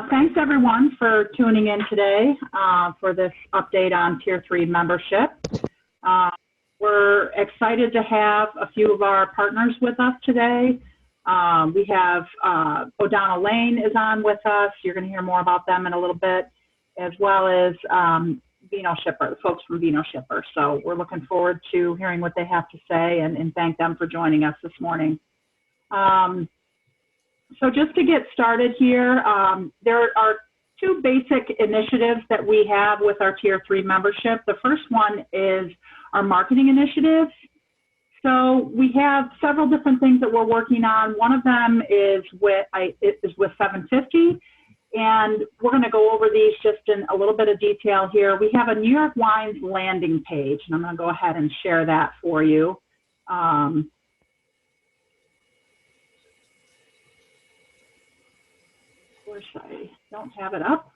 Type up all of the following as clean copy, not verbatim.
Thanks everyone for tuning in today for this update on Tier 3 membership. We're excited to have a few of our partners with us today. We have O'Donnell Lane is on with us. You're going to hear more about them in a little bit, as well as Vinoshipper, the folks from Vinoshipper. So we're looking forward to hearing what they have to say and thank them for joining us this morning. So just to get started here, there are two basic initiatives that we have with our Tier 3 membership. The first one is our marketing initiatives. So we have several different things that we're working on. One of them is with 750, and we're going to go over these just in a little bit of detail here. We have a New York Wines landing page, and I'm going to go ahead and share that for you. Of course, I don't have it up.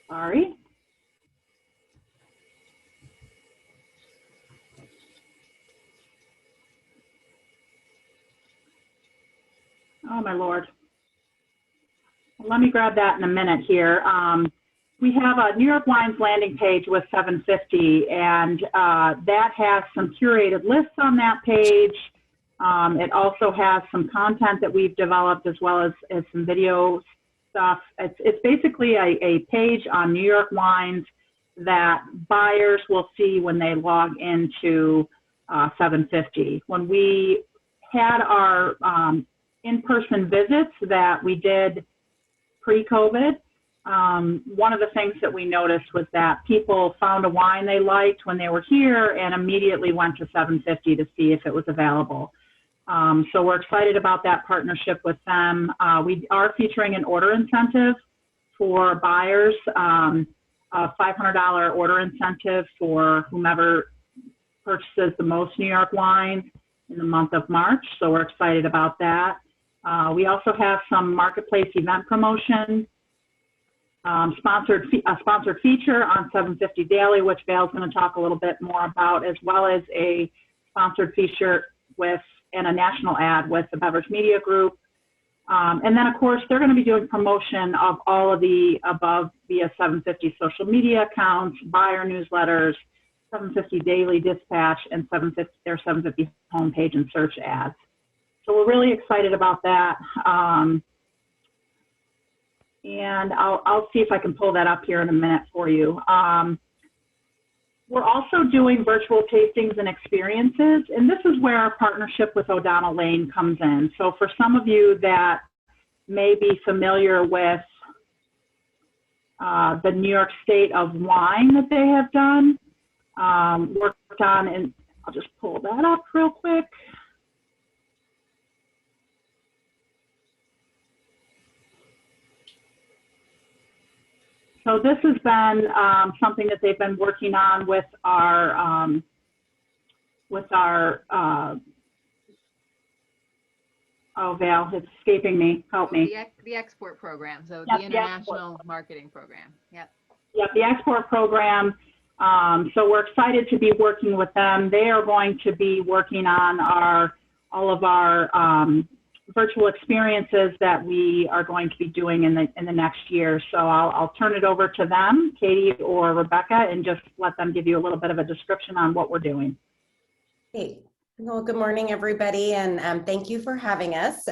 Sorry. Oh, my Lord. Let me grab that in a minute here. We have a New York Wines landing page with 750, and that has some curated lists on that page. It also has some content that we've developed, as well as some video stuff. It's basically a page on New York wines that buyers will see when they log into 750. When we had our in-person visits that we did pre-COVID, one of the things that we noticed was that people found a wine they liked when they were here and immediately went to 750 to see if it was available. So we're excited about that partnership with them. We are featuring an order incentive for buyers, a $500 order incentive for whomever purchases the most New York wines in the month of March. So we're excited about that. We also have some marketplace event promotion, a sponsored feature on 750 Daily, which Vale's going to talk a little bit more about, as well as a sponsored feature and a national ad with the Beverage Media Group. And then, of course, they're going to be doing promotion of all of the above via 750 social media accounts, buyer newsletters, 750 Daily Dispatch, and their 750 homepage and search ads. So we're really excited about that. And I'll see if I can pull that up here in a minute for you. We're also doing virtual tastings and experiences, and this is where our partnership with O'Donnell Lane comes in. So for some of you that may be familiar with the New York State of Wine that they have done, worked on, and I'll just pull that up real quick. So this has been something that they've been working on with our oh, Val, it's escaping me. Help me. The export program, so yep, the international marketing program. Yep. Yep, the export program. So we're excited to be working with them. They are going to be working on all of our virtual experiences that we are going to be doing in the next year. So I'll turn it over to them, Katie or Rebecca, and just let them give you a little bit of a description on what we're doing. Hey, well, good morning, everybody, and thank you for having us.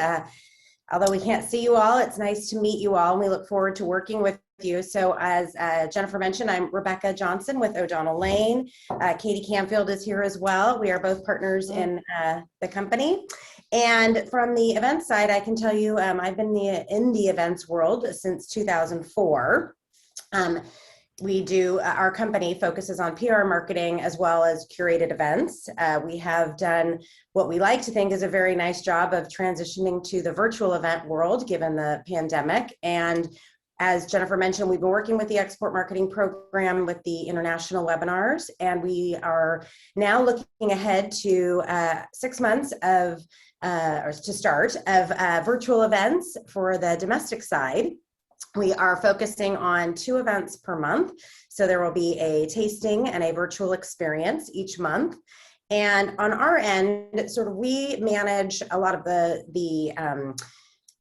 Although we can't see you all, it's nice to meet you all, and we look forward to working with you. So as Jennifer mentioned, I'm Rebecca Johnson with O'Donnell Lane. Katie Camfield is here as well. We are both partners in the company. And from the event side, I can tell you I've been in the events world since 2004. Our company focuses on PR marketing as well as curated events. We have done what we like to think is a very nice job of transitioning to the virtual event world given the pandemic. And as Jennifer mentioned, we've been working with the export marketing program with the international webinars, and we are now looking ahead to 6 months of virtual events for the domestic side. We are focusing on 2 events per month. So there will be a tasting and a virtual experience each month. And on our end, sort of we manage a lot of the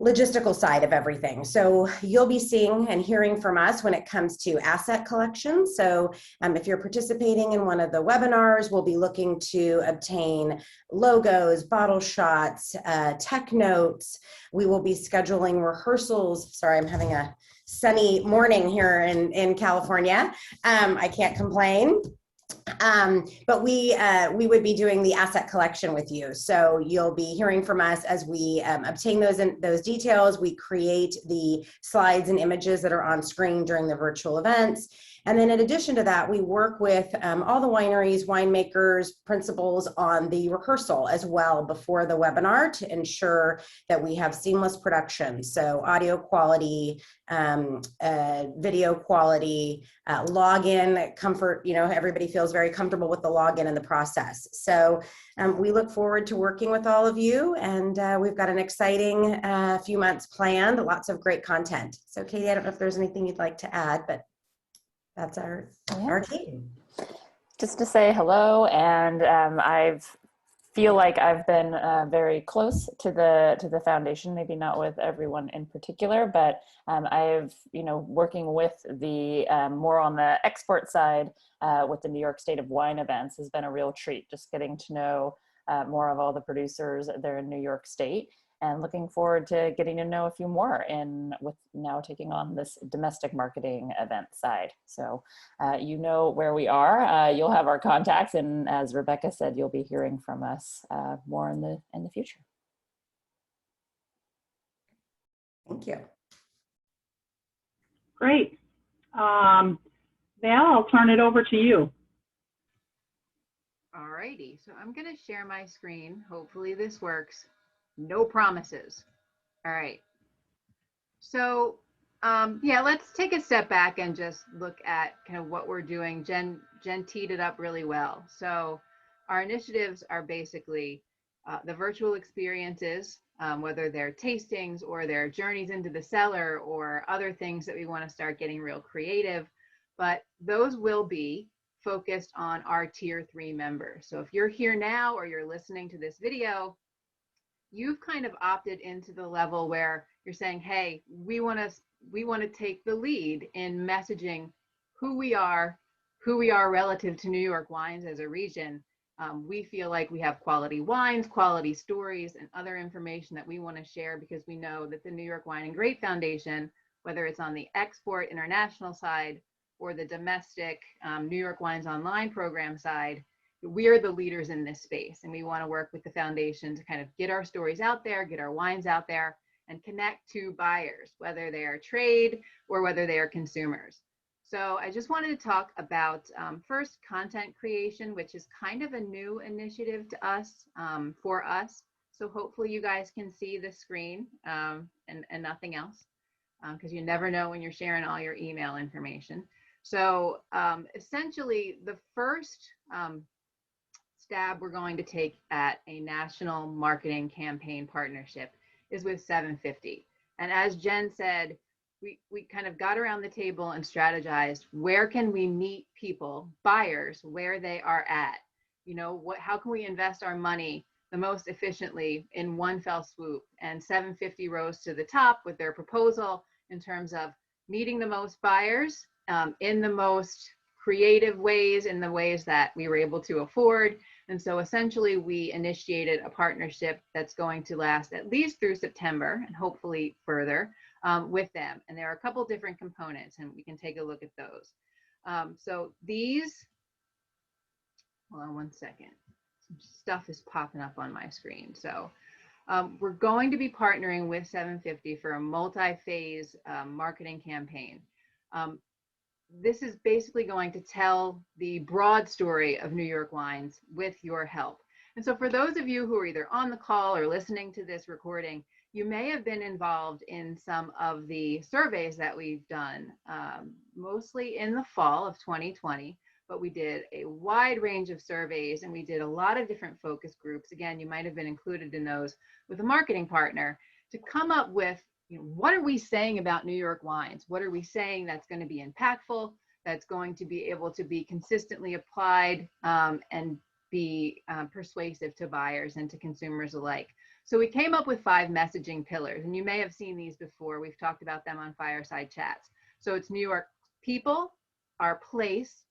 logistical side of everything. So you'll be seeing and hearing from us when it comes to asset collection. So if you're participating in one of the webinars, we'll be looking to obtain logos, bottle shots, tech notes. We will be scheduling rehearsals. Sorry, I'm having a sunny morning here in California. I can't complain. But we would be doing the asset collection with you. So you'll be hearing from us as we obtain those details. We create the slides and images that are on screen during the virtual events. And then in addition to that, we work with all the wineries, winemakers, principals on the rehearsal as well before the webinar to ensure that we have seamless production. So audio quality, video quality, login comfort, everybody feels very comfortable with the login and the process. So we look forward to working with all of you, and we've got an exciting few months planned, lots of great content. So Katie, I don't know if there's anything you'd like to add, but that's our team. Just to say hello, and I feel like I've been very close to the foundation, maybe not with everyone in particular, but I've, working with the more on the export side with the New York State of Wine events has been a real treat, just getting to know more of all the producers there in New York State, and looking forward to getting to know a few more with now taking on this domestic marketing event side. So where we are, you'll have our contacts, and as Rebecca said, you'll be hearing from us more in the future. Thank you. Great. Val, I'll turn it over to you. All righty, so I'm gonna share my screen. Hopefully this works. No promises. All right. So yeah, let's take a step back and just look at kind of what we're doing. Jen teed it up really well. So our initiatives are basically the virtual experiences, whether they're tastings or they're journeys into the cellar or other things that we want to start getting real creative. But those will be focused on our tier 3 members. So if you're here now or you're listening to this video, you've kind of opted into the level where you're saying, hey, we want to take the lead in messaging who we are relative to New York wines as a region. We feel like we have quality wines, quality stories, and other information that we want to share, because we know that the New York Wine Grape Foundation, whether it's on the export international side or the domestic New York Wines Online program side, we're the leaders in this space, and we want to work with the foundation to kind of get our stories out there, get our wines out there, and connect to buyers, whether they are trade or whether they are consumers. So I just wanted to talk about first, content creation, which is kind of a new initiative to us, for us. So hopefully you guys can see the screen and nothing else, because you never know when you're sharing all your email information. So essentially the first stab we're going to take at a national marketing campaign partnership is with 750. And as Jen said, we kind of got around the table and strategized, where can we meet people, buyers, where they are at? How can we invest our money the most efficiently in one fell swoop? And 750 rose to the top with their proposal in terms of meeting the most buyers in the most creative ways, in the ways that we were able to afford. And so essentially we initiated a partnership that's going to last at least through September and hopefully further with them. And there are a couple different components, and we can take a look at those. So these, hold on one second. Some stuff is popping up on my screen. So we're going to be partnering with 750 for a multi-phase marketing campaign. This is basically going to tell the broad story of New York wines with your help. And so for those of you who are either on the call or listening to this recording, you may have been involved in some of the surveys that we've done, mostly in the fall of 2020, but we did a wide range of surveys and we did a lot of different focus groups. Again, you might have been included in those with a marketing partner to come up with, what are we saying about New York wines? What are we saying that's going to be impactful, that's going to be able to be consistently applied and be persuasive to buyers and to consumers alike. So we came up with 5 messaging pillars, and you may have seen these before. We've talked about them on Fireside Chats. So it's New York people, our place,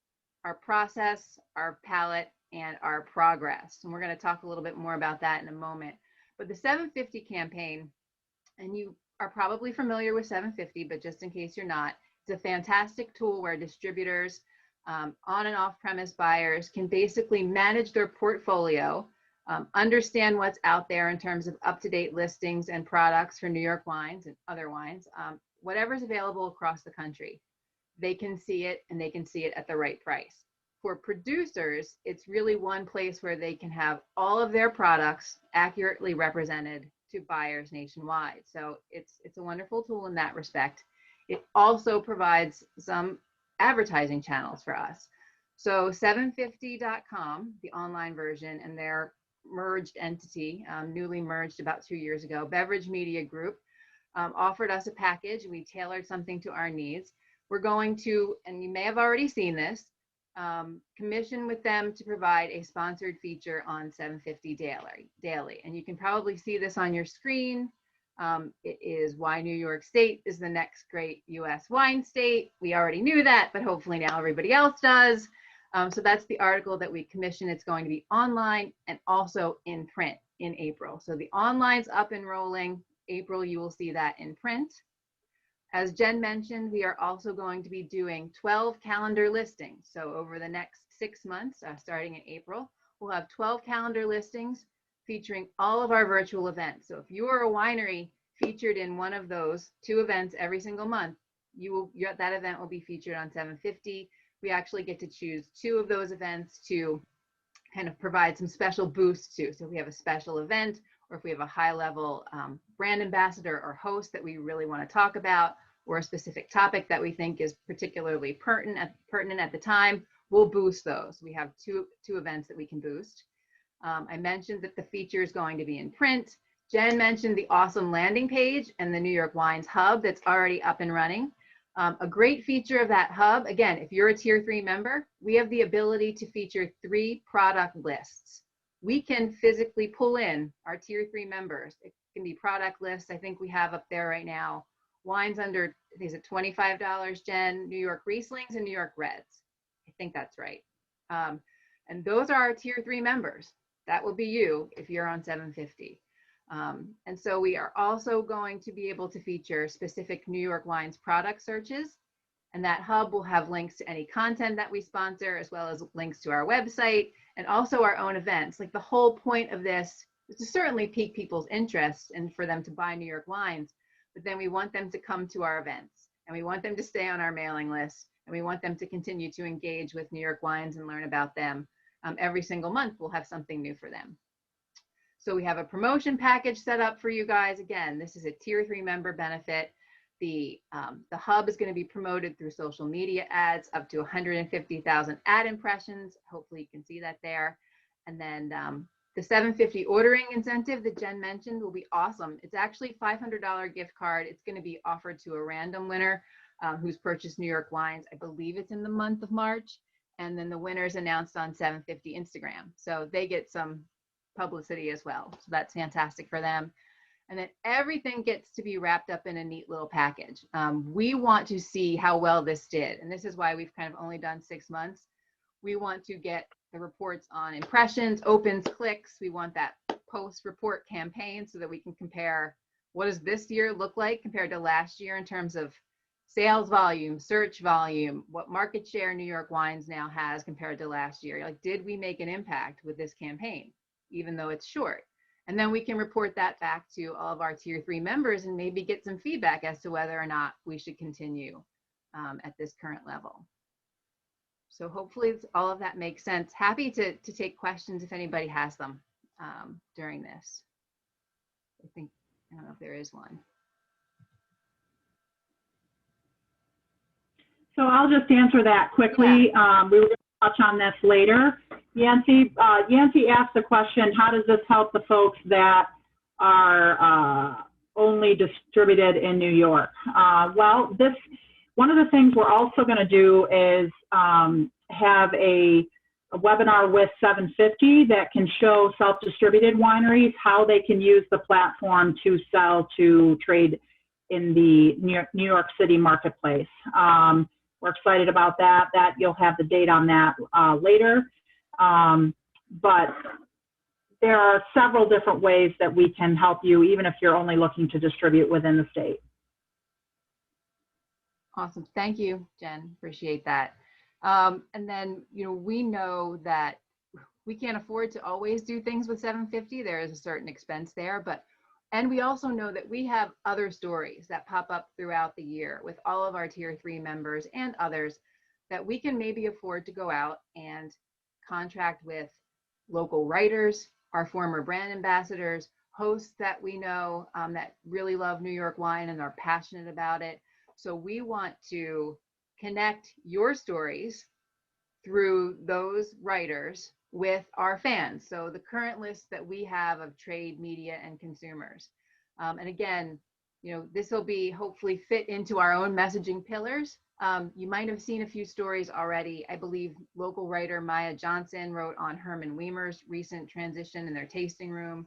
our process, our palate, and our progress. And we're going to talk a little bit more about that in a moment. But the 750 campaign, and you are probably familiar with 750, but just in case you're not, it's a fantastic tool where distributors, on and off premise buyers can basically manage their portfolio, understand what's out there in terms of up-to-date listings and products for New York wines and other wines, whatever's available across the country. They can see it, and they can see it at the right price. For producers, it's really one place where they can have all of their products accurately represented to buyers nationwide. So it's a wonderful tool in that respect. It also provides some advertising channels for us. So 750.com, the online version, and their merged entity, newly merged about 2 years ago, Beverage Media Group, offered us a package. We tailored something to our needs. We're going to, and you may have already seen this, commission with them to provide a sponsored feature on 750 daily. And you can probably see this on your screen. It is why New York State is the next great US wine state. We already knew that, but hopefully now everybody else does. So that's the article that we commissioned. It's going to be online and also in print in April. So the online's up and rolling. April, you will see that in print. As Jen mentioned, we are also going to be doing 12 calendar listings. So over the next 6 months, starting in April, we'll have 12 calendar listings featuring all of our virtual events. So if you are a winery featured in one of those 2 events every single month, that event will be featured on 750. We actually get to choose 2 of those events to kind of provide some special boosts to. So if we have a special event, or if we have a high-level brand ambassador or host that we really want to talk about, or a specific topic that we think is particularly pertinent at the time, we'll boost those. We have two events that we can boost. I mentioned that the feature is going to be in print. Jen mentioned the awesome landing page and the New York Wines Hub that's already up and running. A great feature of that hub, again, if you're a Tier 3 member, we have the ability to feature 3 product lists. We can physically pull in our Tier 3 members. It can be product lists. I think we have up there right now wines under, is it $25, Jen? New York Rieslings and New York Reds. I think that's right. And those are our Tier 3 members. That will be you if you're on 750. And so we are also going to be able to feature specific New York Wines product searches. And that hub will have links to any content that we sponsor, as well as links to our website and also our own events. Like the whole point of this is to certainly pique people's interest and for them to buy New York wines, but then we want them to come to our events, and we want them to stay on our mailing list, and we want them to continue to engage with New York wines and learn about them. Every single month, we'll have something new for them. So we have a promotion package set up for you guys. Again, this is a Tier 3 member benefit. The hub is going to be promoted through social media ads, up to 150,000 ad impressions. Hopefully you can see that there. And then the 750 ordering incentive that Jen mentioned will be awesome. It's actually a $500 gift card. It's going to be offered to a random winner who's purchased New York wines. I believe it's in the month of March. And then the winner is announced on 750 Instagram. So they get some publicity as well. So that's fantastic for them. And then everything gets to be wrapped up in a neat little package. We want to see how well this did. And this is why we've kind of only done 6 months. We want to get the reports on impressions, opens, clicks. We want that post-report campaign so that we can compare what does this year look like compared to last year in terms of sales volume, search volume, what market share New York Wines now has compared to last year. Like, did we make an impact with this campaign, even though it's short? And then we can report that back to all of our Tier 3 members and maybe get some feedback as to whether or not we should continue at this current level. So hopefully all of that makes sense. Happy to take questions if anybody has them during this. I don't know if there is one. So I'll just answer that quickly. Yeah. We were going to touch on this later. Yancy asked the question, how does this help the folks that are only distributed in New York? Well, one of the things we're also going to do is have a a webinar with 750 that can show self-distributed wineries how they can use the platform to sell to trade in the New York City marketplace. We're excited about that. That you'll have the date on that later. But there are several different ways that we can help you, even if you're only looking to distribute within the state. Awesome. Thank you, Jen. Appreciate that. And then, we know that we can't afford to always do things with 750. There is a certain expense there, and we also know that we have other stories that pop up throughout the year with all of our tier 3 members and others that we can maybe afford to go out and contract with local writers, our former brand ambassadors, hosts that we know that really love New York wine and are passionate about it. So we want to connect your stories through those writers with our fans. So the current list that we have of trade, media, and consumers. And again, this will be hopefully fit into our own messaging pillars. You might have seen a few stories already. I believe local writer Maya Johnson wrote on Herman Weimer's recent transition in their tasting room.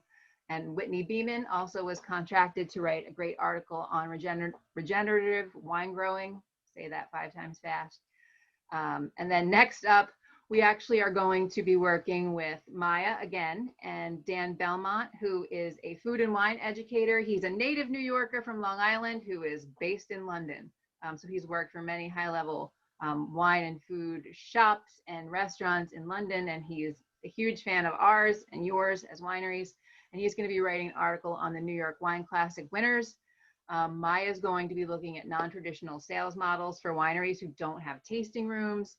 And Whitney Beeman also was contracted to write a great article on regenerative wine growing. Say that 5 times fast. And then next up, we actually are going to be working with Maya again and Dan Belmont, who is a food and wine educator. He's a native New Yorker from Long Island who is based in London. So he's worked for many high-level wine and food shops and restaurants in London, and he is a huge fan of ours and yours as wineries. And he's going to be writing an article on the New York Wine Classic winners. Maya is going to be looking at non-traditional sales models for wineries who don't have tasting rooms.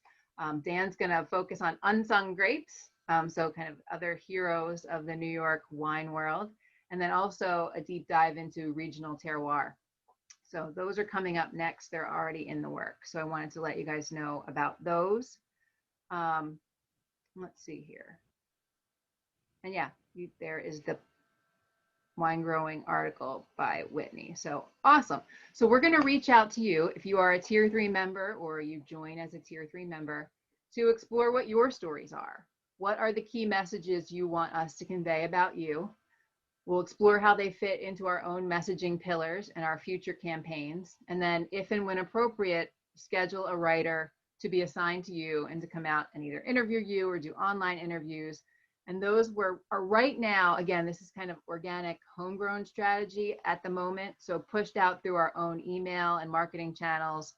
Dan's going to focus on unsung grapes, so kind of other heroes of the New York wine world, and then also a deep dive into regional terroir. So those are coming up next. They're already in the work. So I wanted to let you guys know about those. Let's see here. And yeah, there is the wine growing article by Whitney. So awesome. So we're going to reach out to you if you are a tier 3 member or you join as a tier 3 member to explore what your stories are. What are the key messages you want us to convey about you? We'll explore how they fit into our own messaging pillars and our future campaigns. And then if and when appropriate, schedule a writer to be assigned to you and to come out and either interview you or do online interviews. And those are right now, again, this is kind of organic homegrown strategy at the moment. So pushed out through our own email and marketing channels.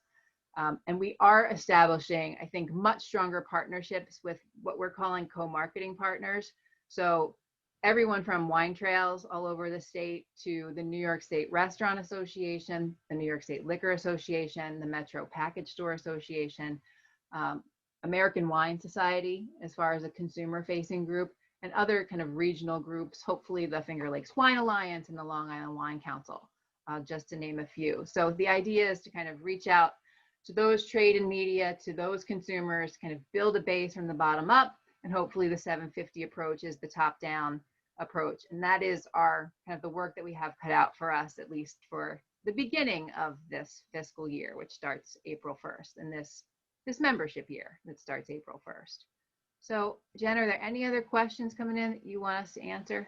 And we are establishing, I think, much stronger partnerships with what we're calling co-marketing partners. So everyone from wine trails all over the state to the New York State Restaurant Association, the New York State Liquor Association, the Metro Package Store Association, American Wine Society, as far as a consumer-facing group, and other kind of regional groups, hopefully the Finger Lakes Wine Alliance and the Long Island Wine Council, just to name a few. So the idea is to kind of reach out to those trade and media, to those consumers, kind of build a base from the bottom up, and hopefully the 750 approach is the top-down approach. And that is our kind of the work that we have cut out for us, at least for the beginning of this fiscal year, which starts April 1st, and this membership year that starts April 1st. So Jen, are there any other questions coming in that you want us to answer?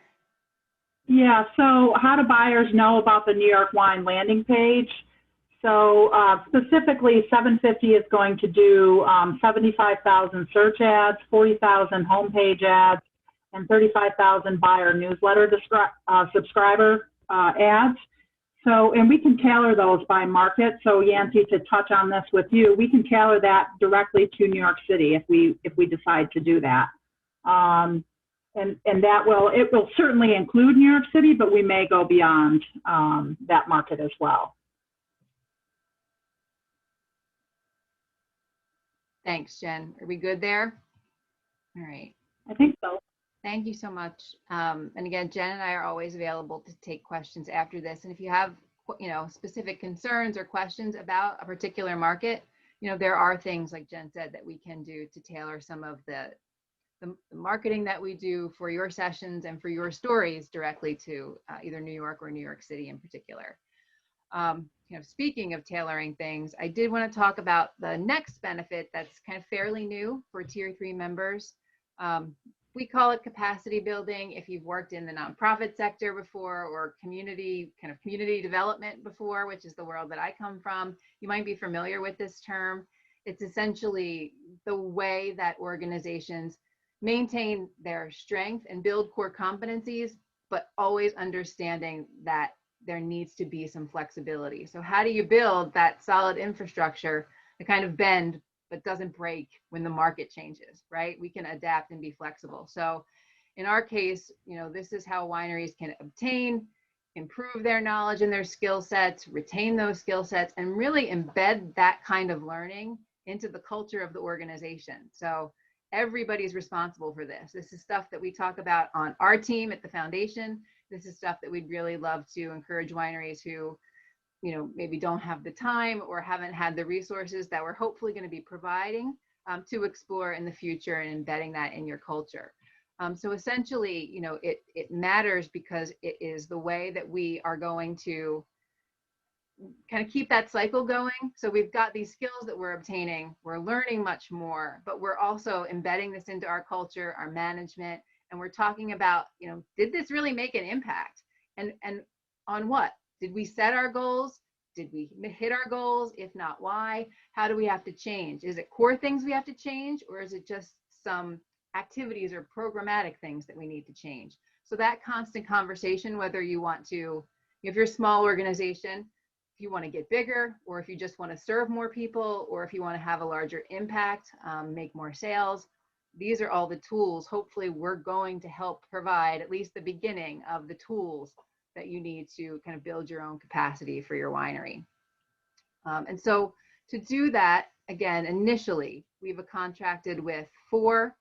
Yeah, so how do buyers know about the New York Wine landing page? So specifically, 750 is going to do 75,000 search ads, 40,000 homepage ads, and 35,000 buyer newsletter subscriber ads. So, and we can tailor those by market. So Yancy, to touch on this with you, we can tailor that directly to New York City if we decide to do that. And that it will certainly include New York City, but we may go beyond that market as well. Thanks, Jen. Are we good there? All right. I think so. Thank you so much. And again, Jen and I are always available to take questions after this. And if you have, specific concerns or questions about a particular market, there are things, like Jen said, that we can do to tailor some of the marketing that we do for your sessions and for your stories directly to either New York or New York City in particular. Speaking of tailoring things, I did want to talk about the next benefit that's kind of fairly new for Tier 3 members. We call it capacity building. If you've worked in the nonprofit sector before or community development before, which is the world that I come from, you might be familiar with this term. It's essentially the way that organizations maintain their strength and build core competencies, but always understanding that there needs to be some flexibility. So how do you build that solid infrastructure to kind of bend but doesn't break when the market changes, right? We can adapt and be flexible. So in our case, this is how wineries can obtain, improve their knowledge and their skill sets, retain those skill sets, and really embed that kind of learning into the culture of the organization. So everybody's responsible for this. This is stuff that we talk about on our team at the foundation. This is stuff that we'd really love to encourage wineries who maybe don't have the time or haven't had the resources that we're hopefully going to be providing to explore in the future and embedding that in your culture. So essentially, it matters because it is the way that we are going to kind of keep that cycle going. So we've got these skills that we're obtaining, we're learning much more, but we're also embedding this into our culture, our management, and we're talking about, did this really make an impact? And on what? Did we set our goals? Did we hit our goals? If not, why? How do we have to change? Is it core things we have to change, or is it just some activities or programmatic things that we need to change? So that constant conversation, whether you want to, if you're a small organization, if you want to get bigger, or if you just want to serve more people, or if you want to have a larger impact, make more sales, these are all the tools. Hopefully we're going to help provide at least the beginning of the tools that you need to kind of build your own capacity for your winery. And so to do that, again, initially, we've contracted with 4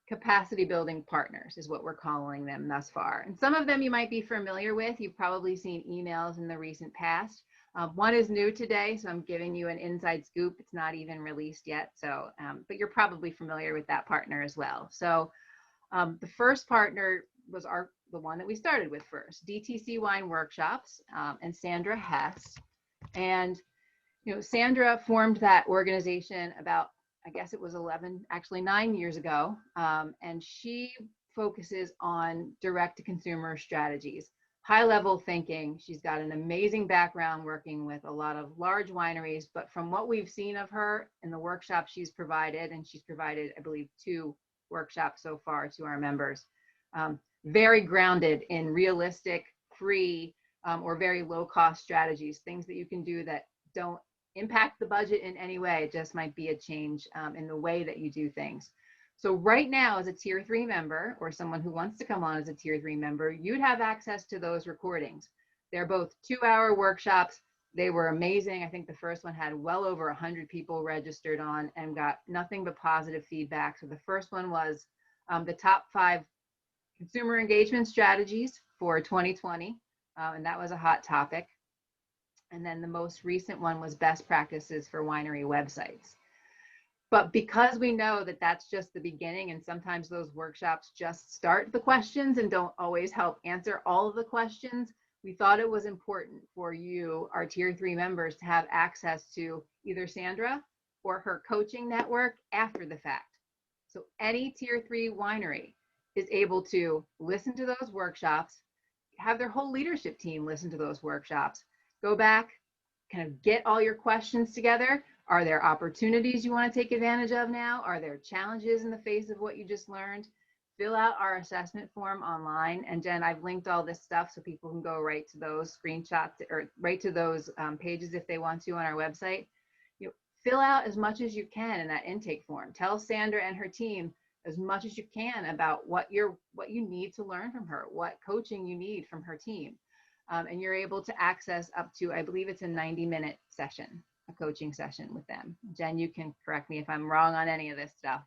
capacity building partners is what we're calling them thus far. And some of them you might be familiar with. You've probably seen emails in the recent past. One is new today, so I'm giving you an inside scoop. It's not even released yet, so but you're probably familiar with that partner as well. So the first partner was the one that we started with first, DTC Wine Workshops, and Sandra Hess. And Sandra formed that organization about, I guess it was 9 years ago, and she focuses on direct-to-consumer strategies, high-level thinking. She's got an amazing background working with a lot of large wineries, but from what we've seen of her in the workshops she's provided, and she's provided, I believe, 2 workshops so far to our members, very grounded in realistic, free, or very low-cost strategies, things that you can do that don't impact the budget in any way. It just might be a change in the way that you do things. So right now, as a Tier 3 member, or someone who wants to come on as a Tier 3 member, you'd have access to those recordings. They're both 2-hour workshops. They were amazing. I think the first one had well over 100 people registered on and got nothing but positive feedback. So the first one was the top 5 consumer engagement strategies for 2020, and that was a hot topic. And then the most recent one was best practices for winery websites. But because we know that that's just the beginning, and sometimes those workshops just start the questions and don't always help answer all of the questions, we thought it was important for you, our Tier 3 members, to have access to either Sandra or her coaching network after the fact. So any Tier 3 winery is able to listen to those workshops, have their whole leadership team listen to those workshops, go back, kind of get all your questions together. Are there opportunities you want to take advantage of now? Are there challenges in the face of what you just learned? Fill out our assessment form online. And Jen, I've linked all this stuff so people can go right to those screenshots or right to those pages if they want to on our website. Fill out as much as you can in that intake form. Tell Sandra and her team as much as you can about what you need to learn from her, what coaching you need from her team. And you're able to access up to, I believe it's a 90-minute session, a coaching session with them. Jen, you can correct me if I'm wrong on any of this stuff.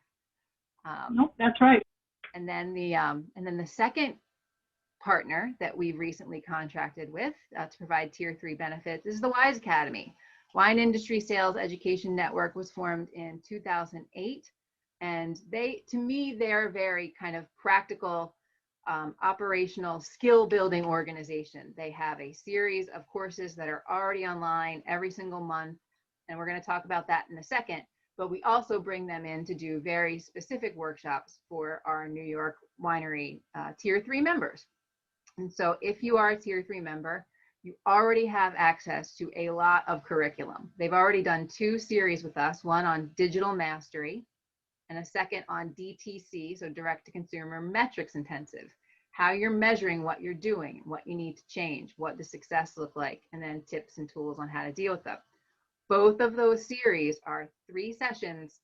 Nope, that's right. And then the second partner that we've recently contracted with to provide Tier 3 benefits is the WISE Academy. Wine Industry Sales Education Network was formed in 2008. And to me, they're a very kind of practical, operational skill building organization. They have a series of courses that are already online every single month. And we're going to talk about that in a second. but we also bring them in to do very specific workshops for our New York Winery Tier 3 members. And so if you are a Tier 3 member, you already have access to a lot of curriculum. They've already done 2 series with us, one on digital mastery and a second on DTC, so direct to consumer metrics intensive, how you're measuring what you're doing, what you need to change, what does success look like, and then tips and tools on how to deal with them. Both of those series are 3 sessions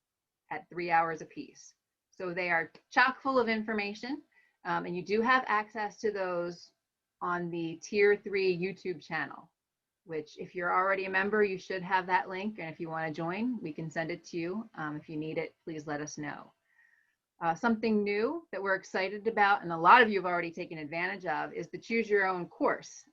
at 3 hours apiece. So they are chock full of information, and you do have access to those on the Tier 3 YouTube channel, which if you're already a member, you should have that link. And if you want to join, we can send it to you. If you need it, please let us know. Something new that we're excited about, and a lot of you have already taken advantage of, is the Choose Your Own course.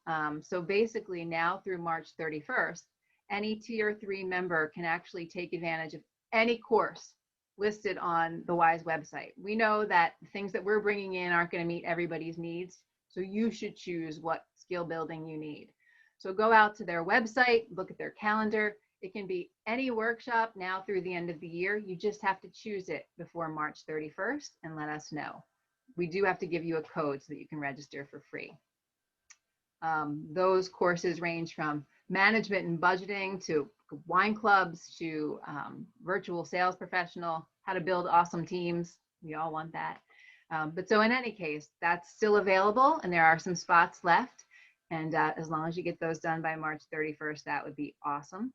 So basically now through March 31st, any Tier 3 member can actually take advantage of any course listed on the WISE website. We know that the things that we're bringing in aren't going to meet everybody's needs, so you should choose what skill building you need. So go out to their website, look at their calendar. It can be any workshop now through the end of the year. You just have to choose it before March 31st and let us know. We do have to give you a code so that you can register for free. Those courses range from management and budgeting to wine clubs to virtual sales professional, how to build awesome teams. We all want that. But so in any case, that's still available and there are some spots left. And as long as you get those done by March 31st, that would be awesome.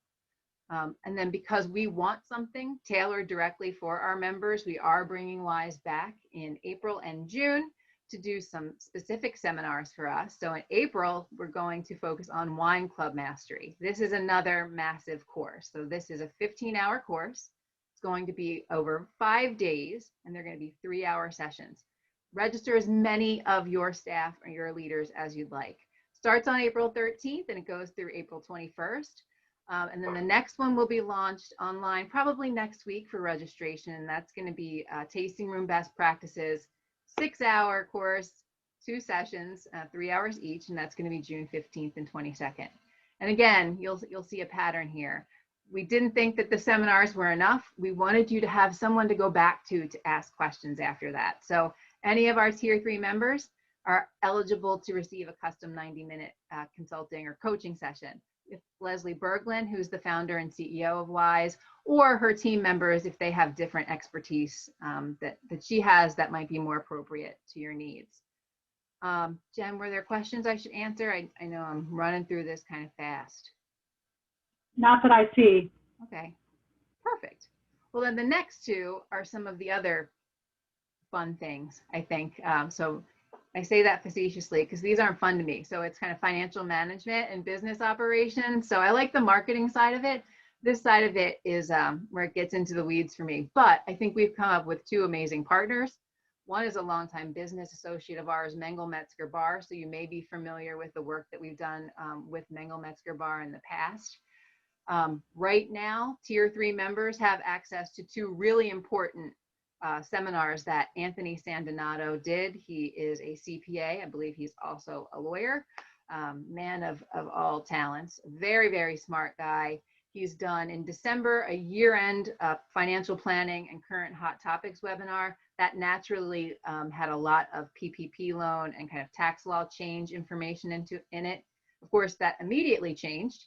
And then because we want something tailored directly for our members, we are bringing WISE back in April and June to do some specific seminars for us. So in April, we're going to focus on wine club mastery. This is another massive course. So this is a 15-hour course. It's going to be over 5 days, and they're going to be 3-hour sessions. Register as many of your staff or your leaders as you'd like. Starts on April 13th and it goes through April 21st. And then the next one will be launched online probably next week for registration. And that's going to be tasting room best practices, 6-hour course, 2 sessions, 3 hours each. And that's going to be June 15th and 22nd. And again, you'll see a pattern here. We didn't think that the seminars were enough. We wanted you to have someone to go back to ask questions after that. So any of our Tier 3 members are eligible to receive a custom 90-minute consulting or coaching session with Leslie Berglund, who's the founder and CEO of WISE, or her team members if they have different expertise that she has that might be more appropriate to your needs. Jen, were there questions I should answer? I know I'm running through this kind of fast. Not that I see. Okay, perfect. Well, then the next 2 are some of the other fun things, I think. So I say that facetiously because these aren't fun to me. So it's kind of financial management and business operations. So I like the marketing side of it. This side of it is where it gets into the weeds for me. But I think we've come up with 2 amazing partners. One is a longtime business associate of ours, Mengel Metzger Bar. So you may be familiar with the work that we've done with Mengel Metzger Bar in the past. Right now, Tier 3 members have access to 2 really important seminars that Anthony Sandonato did. He is a CPA. I believe he's also a lawyer, man of all talents, very, very smart guy. He's done in December a year-end financial planning and current hot topics webinar that naturally had a lot of PPP loan and kind of tax law change information in it. Of course, that immediately changed.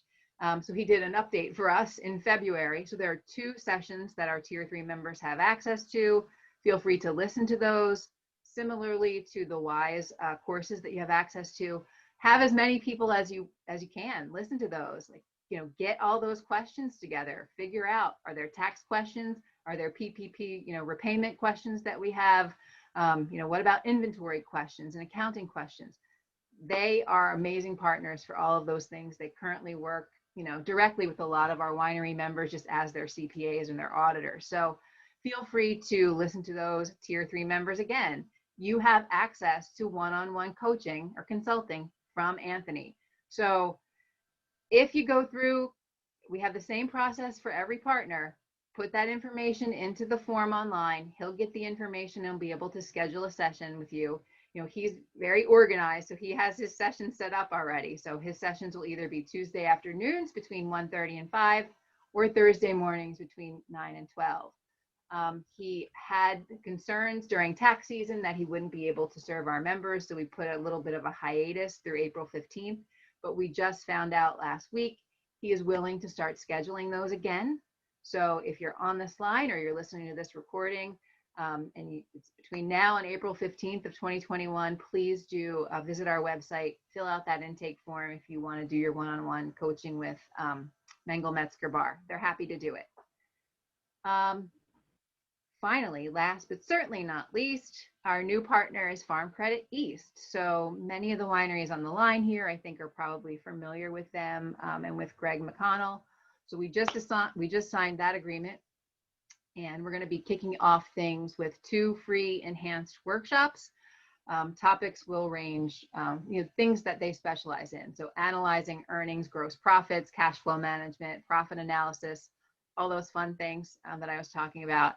So he did an update for us in February. So there are 2 sessions that our Tier 3 members have access to. Feel free to listen to those. Similarly to the WISE courses that you have access to, have as many people as you can. Listen to those. Like, get all those questions together. Figure out, are there tax questions? Are there PPP, repayment questions that we have? What about inventory questions and accounting questions? They are amazing partners for all of those things. They currently work directly with a lot of our winery members just as their CPAs and their auditors. So feel free to listen to those Tier 3 members. Again, you have access to one-on-one coaching or consulting from Anthony. So if you go through, we have the same process for every partner. Put that information into the form online. He'll get the information and be able to schedule a session with you. He's very organized, so he has his sessions set up already. So his sessions will either be Tuesday afternoons between 1:30 and 5, or Thursday mornings between 9 and 12. He had concerns during tax season that he wouldn't be able to serve our members, so we put a little bit of a hiatus through April 15th, but we just found out last week he is willing to start scheduling those again. So if you're on this line or you're listening to this recording, it's between now and April 15th of 2021, please do visit our website, fill out that intake form if you want to do your one-on-one coaching with Mengel Metzger Bar. They're happy to do it. Finally, last but certainly not least, our new partner is Farm Credit East. So many of the wineries on the line here, I think, are probably familiar with them and with Greg McConnell. So we just signed that agreement, and we're going to be kicking off things with 2 free enhanced workshops. Topics will range, things that they specialize in. So analyzing earnings, gross profits, cash flow management, profit analysis, all those fun things that I was talking about.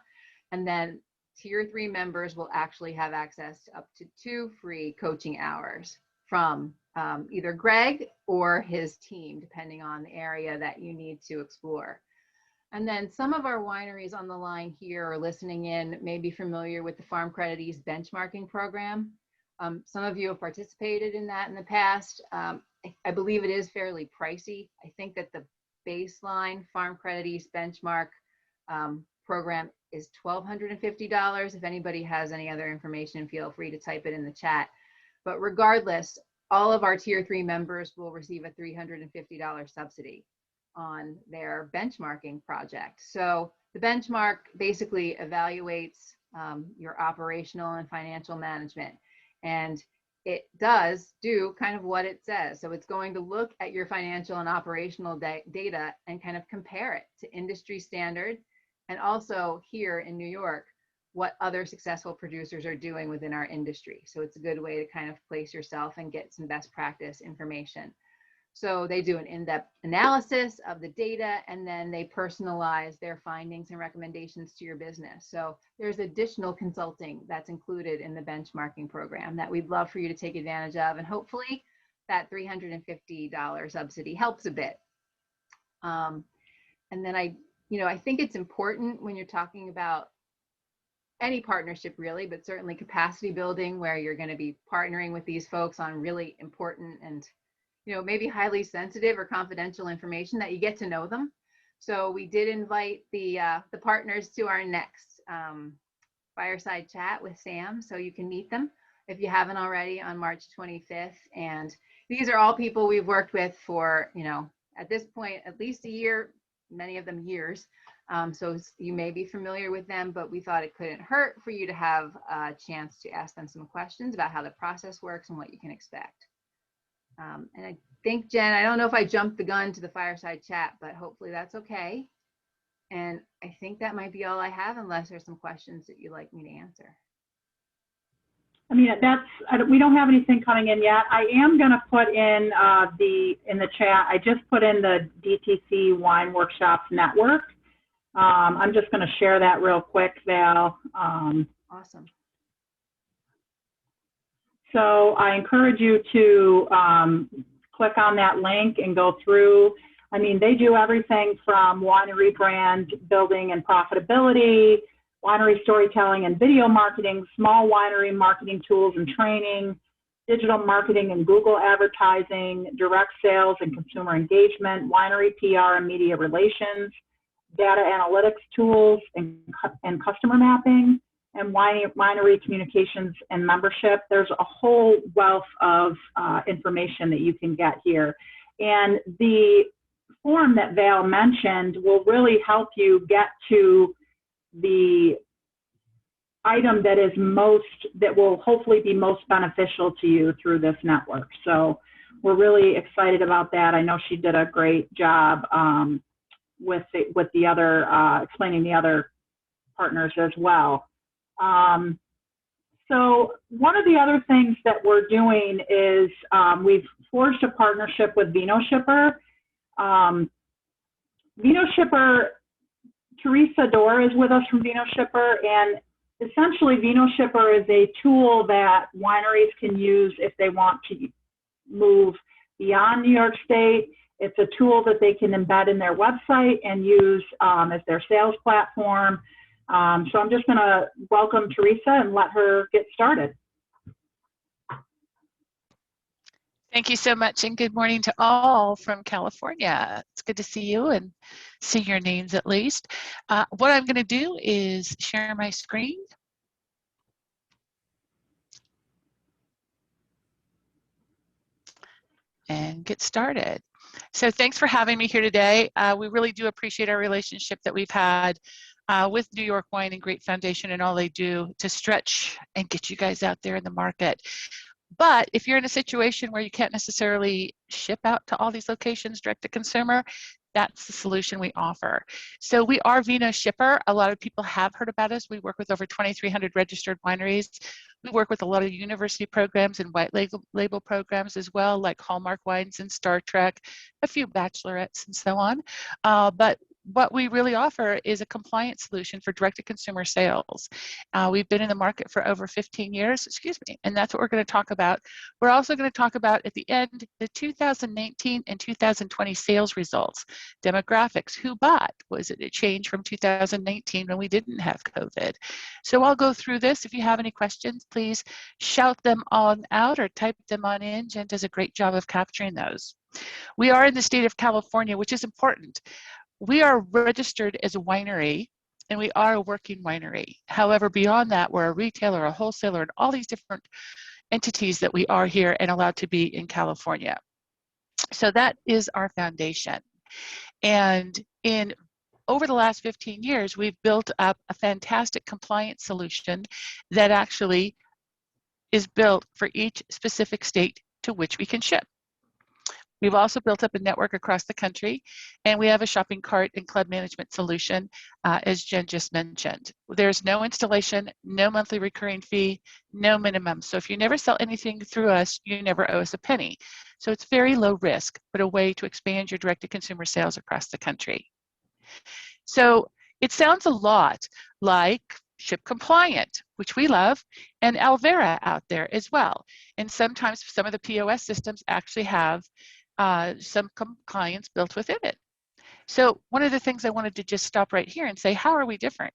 And then Tier 3 members will actually have access to up to 2 free coaching hours from either Greg or his team, depending on the area that you need to explore. And then some of our wineries on the line here or listening in may be familiar with the Farm Credit East benchmarking program. Some of you have participated in that in the past. I believe it is fairly pricey. I think that the baseline Farm Credit East benchmark program is $1,250. If anybody has any other information, feel free to type it in the chat. But regardless, all of our Tier 3 members will receive a $350 subsidy on their benchmarking project. So the benchmark basically evaluates your operational and financial management. And it does do kind of what it says. So it's going to look at your financial and operational data and kind of compare it to industry standard. And also here in New York, what other successful producers are doing within our industry. So it's a good way to kind of place yourself and get some best practice information. So they do an in-depth analysis of the data, and then they personalize their findings and recommendations to your business. So there's additional consulting that's included in the benchmarking program that we'd love for you to take advantage of. And hopefully that $350 subsidy helps a bit. And then I think it's important when you're talking about any partnership really, but certainly capacity building where you're going to be partnering with these folks on really important and maybe highly sensitive or confidential information, that you get to know them. So we did invite the partners to our next fireside chat with Sam, so you can meet them if you haven't already on March 25th. And these are all people we've worked with for, at this point, at least a year, many of them years. So you may be familiar with them, but we thought it couldn't hurt for you to have a chance to ask them some questions about how the process works and what you can expect. And I think, Jen, I don't know if I jumped the gun to the fireside chat, but hopefully that's okay. And I think that might be all I have, unless there's some questions that you'd like me to answer. I mean, we don't have anything coming in yet. I am going to put in the chat, I just put in the DTC Wine Workshops Network. I'm just going to share that real quick, Val. Awesome. So I encourage you to click on that link and go through. I mean, they do everything from winery brand building and profitability, winery storytelling and video marketing, small winery marketing tools and training, digital marketing and Google advertising, direct sales and consumer engagement, winery PR and media relations, data analytics tools and customer mapping, and winery communications and membership. There's a whole wealth of information that you can get here. And the form that Val mentioned will really help you get to the item that will hopefully be most beneficial to you through this network. So we're really excited about that. I know she did a great job with the other, explaining the other partners as well. So one of the other things that we're doing is we've forged a partnership with Vinoshipper. Vinoshipper, Theresa Dorr is with us from Vinoshipper, and essentially Vinoshipper is a tool that wineries can use if they want to move beyond New York State It's a tool that they can embed in their website and use as their sales platform. So I'm just going to welcome Theresa and let her get started. Thank you so much, and good morning to all from California. It's good to see you and see your names at least. What I'm going to do is share my screen. And get started. So thanks for having me here today. We really do appreciate our relationship that we've had with New York Wine and Grape Foundation and all they do to stretch and get you guys out there in the market. But if you're in a situation where you can't necessarily ship out to all these locations direct to consumer, that's the solution we offer. So we are Vinoshipper. A lot of people have heard about us. We work with over 2,300 registered wineries. We work with a lot of university programs and white label programs as well, like Hallmark Wines and Star Trek, a few bachelorettes and so on. But what we really offer is a compliance solution for direct-to-consumer sales. We've been in the market for over 15 years, and that's what we're going to talk about. We're also going to talk about, at the end, the 2019 and 2020 sales results, demographics, who bought. Was it a change from 2019 when we didn't have COVID? So I'll go through this. If you have any questions, please shout them on out or type them on in. Jen does a great job of capturing those. We are in the state of California, which is important. We are registered as a winery, and we are a working winery. However, beyond that, we're a retailer, a wholesaler, and all these different entities that we are here and allowed to be in California. So that is our foundation. And over the last 15 years, we've built up a fantastic compliance solution that actually is built for each specific state to which we can ship. We've also built up a network across the country, and we have a shopping cart and club management solution, as Jen just mentioned. There's no installation, no monthly recurring fee, no minimum. So if you never sell anything through us, you never owe us a penny. So it's very low risk, but a way to expand your direct-to-consumer sales across the country. So it sounds a lot like Ship Compliant, which we love, and Alvera out there as well. And sometimes some of the POS systems actually have some compliance built within it. So one of the things I wanted to just stop right here and say, how are we different?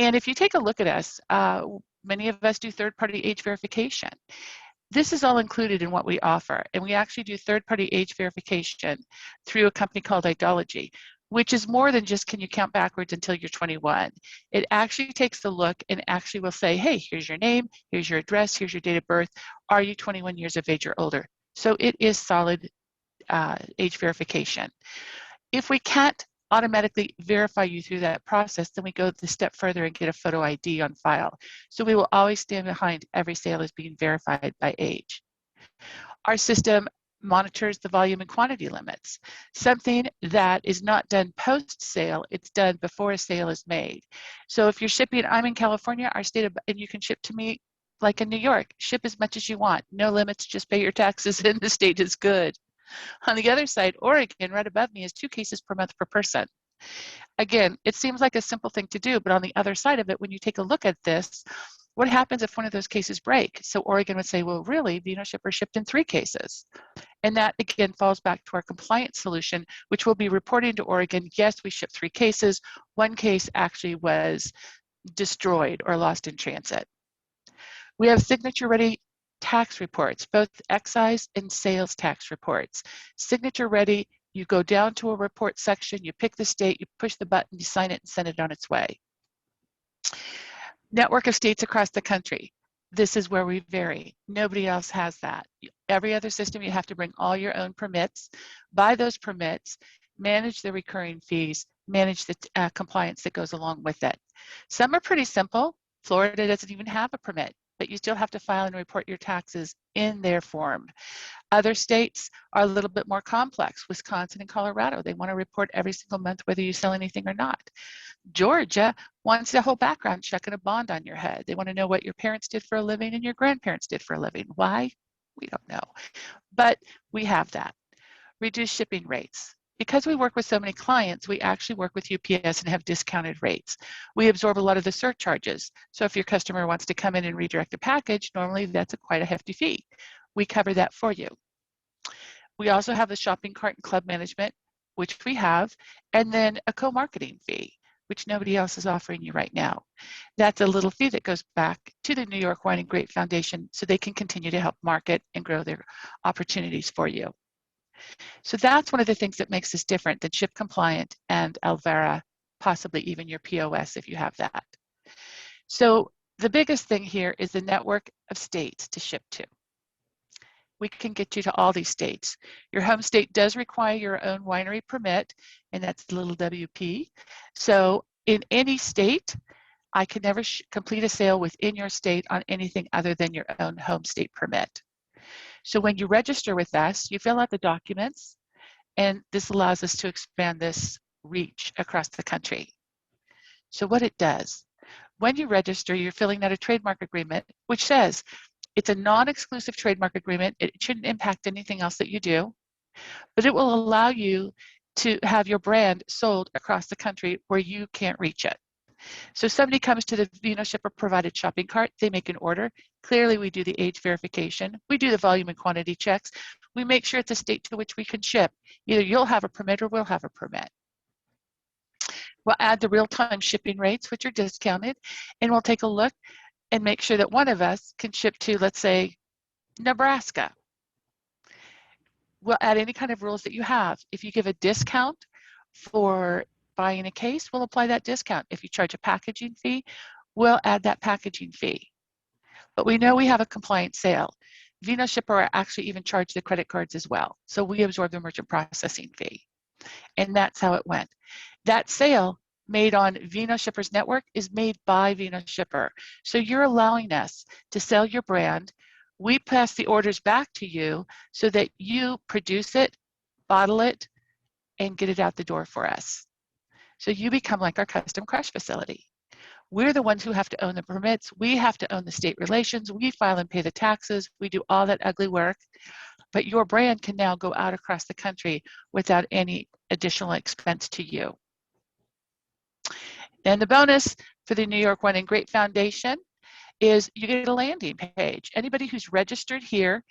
And if you take a look at us, many of us do third-party age verification. This is all included in what we offer, and we actually do third-party age verification through a company called Idology, which is more than just can you count backwards until you're 21. It actually takes a look and actually will say, hey, here's your name, here's your address, here's your date of birth. Are you 21 years of age or older? So it is solid age verification. If we can't automatically verify you through that process, then we go the step further and get a photo ID on file. So we will always stand behind every sale as being verified by age. Our system monitors the volume and quantity limits, something that is not done post-sale, it's done before a sale is made. So if you're shipping, I'm in California, and you can ship to me like in New York, ship as much as you want, no limits, just pay your taxes and the state is good. On the other side, Oregon, right above me, is 2 cases per month per person. Again, it seems like a simple thing to do, but on the other side of it, when you take a look at this, what happens if one of those cases break? So Oregon would say, well, really, Vinoshipper shipped in 3 cases. And that, again, falls back to our compliance solution, which will be reporting to Oregon, yes, we shipped 3 cases. 1 case actually was destroyed or lost in transit. We have signature-ready tax reports, both excise and sales tax reports. Signature ready, you go down to a report section, you pick the state, you push the button, you sign it and send it on its way. Network of states across the country. This is where we vary. Nobody else has that. Every other system, you have to bring all your own permits, buy those permits, manage the recurring fees, manage the compliance that goes along with it. Some are pretty simple. Florida doesn't even have a permit, but you still have to file and report your taxes in their form. Other states are a little bit more complex. Wisconsin and Colorado, they want to report every single month whether you sell anything or not. Georgia wants a whole background check and a bond on your head. They want to know what your parents did for a living and your grandparents did for a living. Why? We don't know. But we have that. Reduced shipping rates. Because we work with so many clients, we actually work with UPS and have discounted rates. We absorb a lot of the surcharges. So if your customer wants to come in and redirect a package, normally that's quite a hefty fee. We cover that for you. We also have the shopping cart and club management, which we have, and then a co-marketing fee, which nobody else is offering you right now. That's a little fee that goes back to the New York Wine and Grape Foundation so they can continue to help market and grow their opportunities for you. So that's one of the things that makes us different than Ship Compliant and Alvera, possibly even your POS if you have that. So the biggest thing here is the network of states to ship to. We can get you to all these states. Your home state does require your own winery permit, and that's the little WP. So in any state, I can never complete a sale within your state on anything other than your own home state permit. So when you register with us, you fill out the documents, and this allows us to expand this reach across the country. So what it does, when you register, you're filling out a trademark agreement, which says it's a non-exclusive trademark agreement. It shouldn't impact anything else that you do, but it will allow you to have your brand sold across the country where you can't reach it. So somebody comes to the Vinoshipper provided shopping cart, they make an order. Clearly we do the age verification. We do the volume and quantity checks. We make sure it's a state to which we can ship. Either you'll have a permit or we'll have a permit. We'll add the real-time shipping rates, which are discounted, and we'll take a look and make sure that one of us can ship to, let's say, Nebraska. We'll add any kind of rules that you have. If you give a discount for buying a case, we'll apply that discount. If you charge a packaging fee, we'll add that packaging fee. But we know we have a compliant sale. Vinoshipper actually even charge the credit cards as well. So we absorb the merchant processing fee. And that's how it went. That sale made on Vinoshipper's network is made by Vinoshipper. So you're allowing us to sell your brand. We pass the orders back to you so that you produce it, bottle it, and get it out the door for us. So you become like our custom crush facility. We're the ones who have to own the permits. We have to own the state relations. We file and pay the taxes. We do all that ugly work. But your brand can now go out across the country without any additional expense to you. And the bonus for the New York Wine and Grape Foundation is you get a landing page. Anybody who's registered here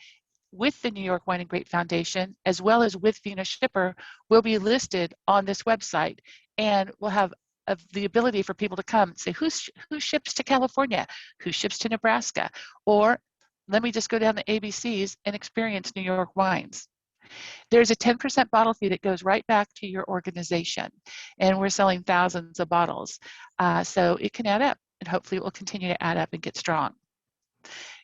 with the New York Wine and Grape Foundation, as well as with Vinoshipper, will be listed on this website, and we'll have the ability for people to come and say, who ships to California? Who ships to Nebraska? Or let me just go down the ABCs and experience New York wines. There's a 10% bottle fee that goes right back to your organization, and we're selling thousands of bottles. So it can add up, and hopefully it will continue to add up and get strong.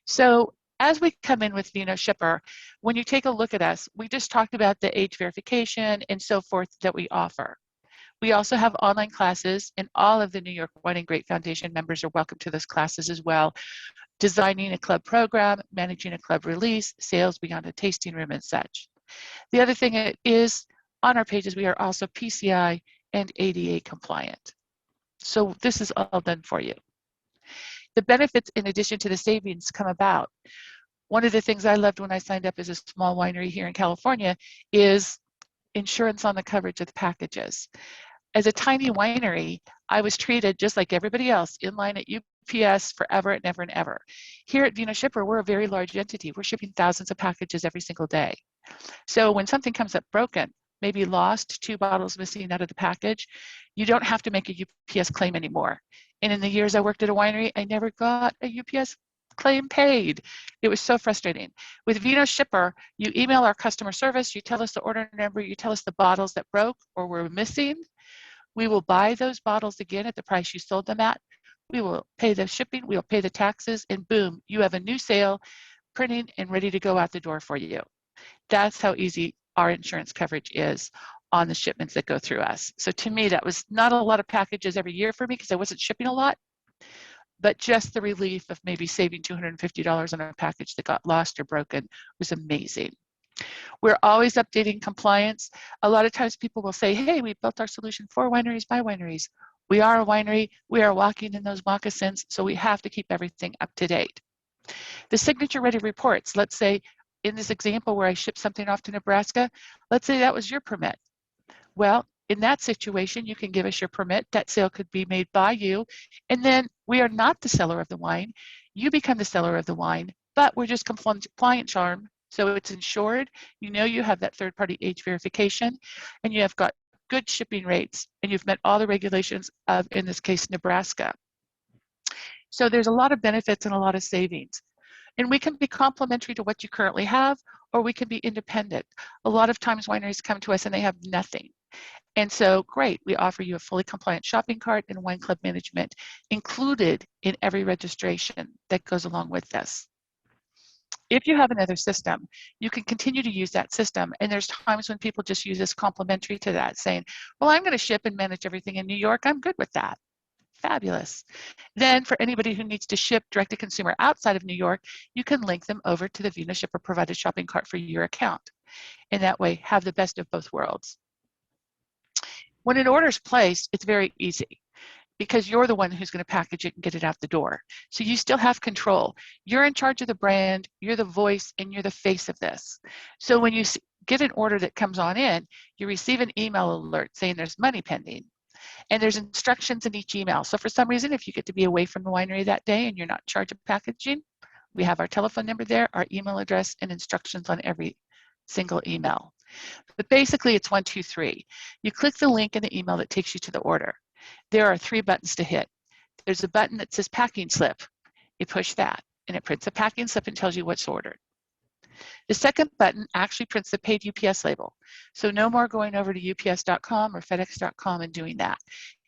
So as we come in with Vinoshipper, when you take a look at us, we just talked about the age verification and so forth that we offer. We also have online classes, and all of the New York Wine and Grape Foundation members are welcome to those classes as well. Designing a club program, managing a club release, sales beyond a tasting room, and such. The other thing is, on our pages, we are also PCI and ADA compliant. So this is all done for you. The benefits, in addition to the savings, come about. One of the things I loved when I signed up as a small winery here in California is insurance on the coverage of the packages. As a tiny winery, I was treated just like everybody else, in line at UPS forever and ever and ever. Here at Vinoshipper, we're a very large entity. We're shipping thousands of packages every single day. So when something comes up broken, maybe lost, 2 bottles missing out of the package, you don't have to make a UPS claim anymore. And in the years I worked at a winery, I never got a UPS claim paid. It was so frustrating. With Vinoshipper, you email our customer service, you tell us the order number, you tell us the bottles that broke or were missing. We will buy those bottles again at the price you sold them at. We will pay the shipping, we'll pay the taxes, and boom, you have a new sale, printing and ready to go out the door for you. That's how easy our insurance coverage is on the shipments that go through us. So to me, that was not a lot of packages every year for me because I wasn't shipping a lot, but just the relief of maybe saving $250 on a package that got lost or broken was amazing. We're always updating compliance. A lot of times people will say, hey, we built our solution for wineries by wineries. We are a winery, we are walking in those moccasins, so we have to keep everything up to date. The signature ready reports, let's say in this example where I shipped something off to Nebraska, let's say that was your permit. Well, in that situation, you can give us your permit. That sale could be made by you. And then we are not the seller of the wine. You become the seller of the wine, but we're just compliant So it's insured, you know you have that third-party age verification, and you have got good shipping rates, and you've met all the regulations of, in this case, Nebraska. So there's a lot of benefits and a lot of savings. And we can be complementary to what you currently have, or we can be independent. A lot of times wineries come to us and they have nothing. And so, great, we offer you a fully compliant shopping cart and wine club management included in every registration that goes along with this. If you have another system, you can continue to use that system. And there's times when people just use this complementary to that, saying, well, I'm going to ship and manage everything in New York. I'm good with that. Fabulous. Then for anybody who needs to ship direct to consumer outside of New York, you can link them over to the Vinoshipper provided shopping cart for your account. And that way, have the best of both worlds. When an order is placed, it's very easy, because you're the one who's going to package it and get it out the door. So you still have control. You're in charge of the brand, you're the voice, and you're the face of this. So when you get an order that comes on in, you receive an email alert saying there's money pending. And there's instructions in each email. So for some reason, if you get to be away from the winery that day and you're not in charge of packaging, we have our telephone number there, our email address, and instructions on every single email. But basically, it's 1, 2, 3. You click the link in the email that takes you to the order. There are 3 buttons to hit. There's a button that says packing slip. You push that, and it prints a packing slip and tells you what's ordered. The second button actually prints the paid UPS label. So no more going over to ups.com or fedex.com and doing that.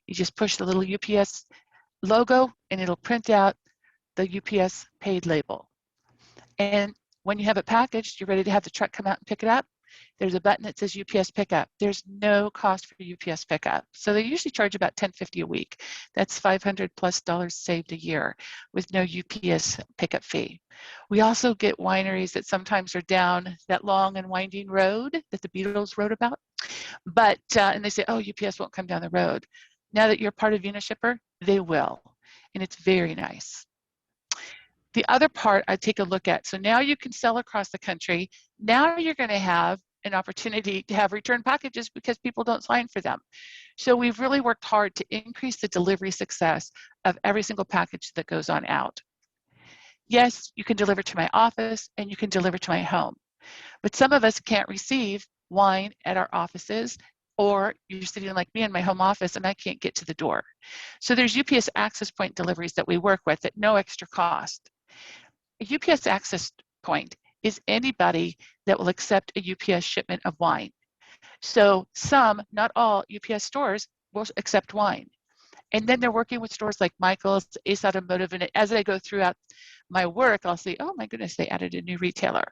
You just push the little UPS logo and it'll print out the UPS paid label. And when you have it packaged, you're ready to have the truck come out and pick it up. There's a button that says UPS pickup. There's no cost for UPS pickup. So they usually charge about $10.50 a week. That's $500+ saved a year with no UPS pickup fee. We also get wineries that sometimes are down that long and winding road that the Beatles wrote about. But, and they say, oh, UPS won't come down the road. Now that you're part of Vinoshipper, they will. And it's very nice. The other part I take a look at, so now you can sell across the country. Now you're going to have an opportunity to have return packages because people don't sign for them. So we've really worked hard to increase the delivery success of every single package that goes on out. Yes, you can deliver to my office and you can deliver to my home, but some of us can't receive wine at our offices, or you're sitting like me in my home office and I can't get to the door. So there's UPS access point deliveries that we work with at no extra cost. A UPS access point is anybody that will accept a UPS shipment of wine. So some, not all, UPS stores will accept wine. And then they're working with stores like Michael's, Ace Automotive, and as I go throughout my work, I'll see, oh my goodness, they added a new retailer,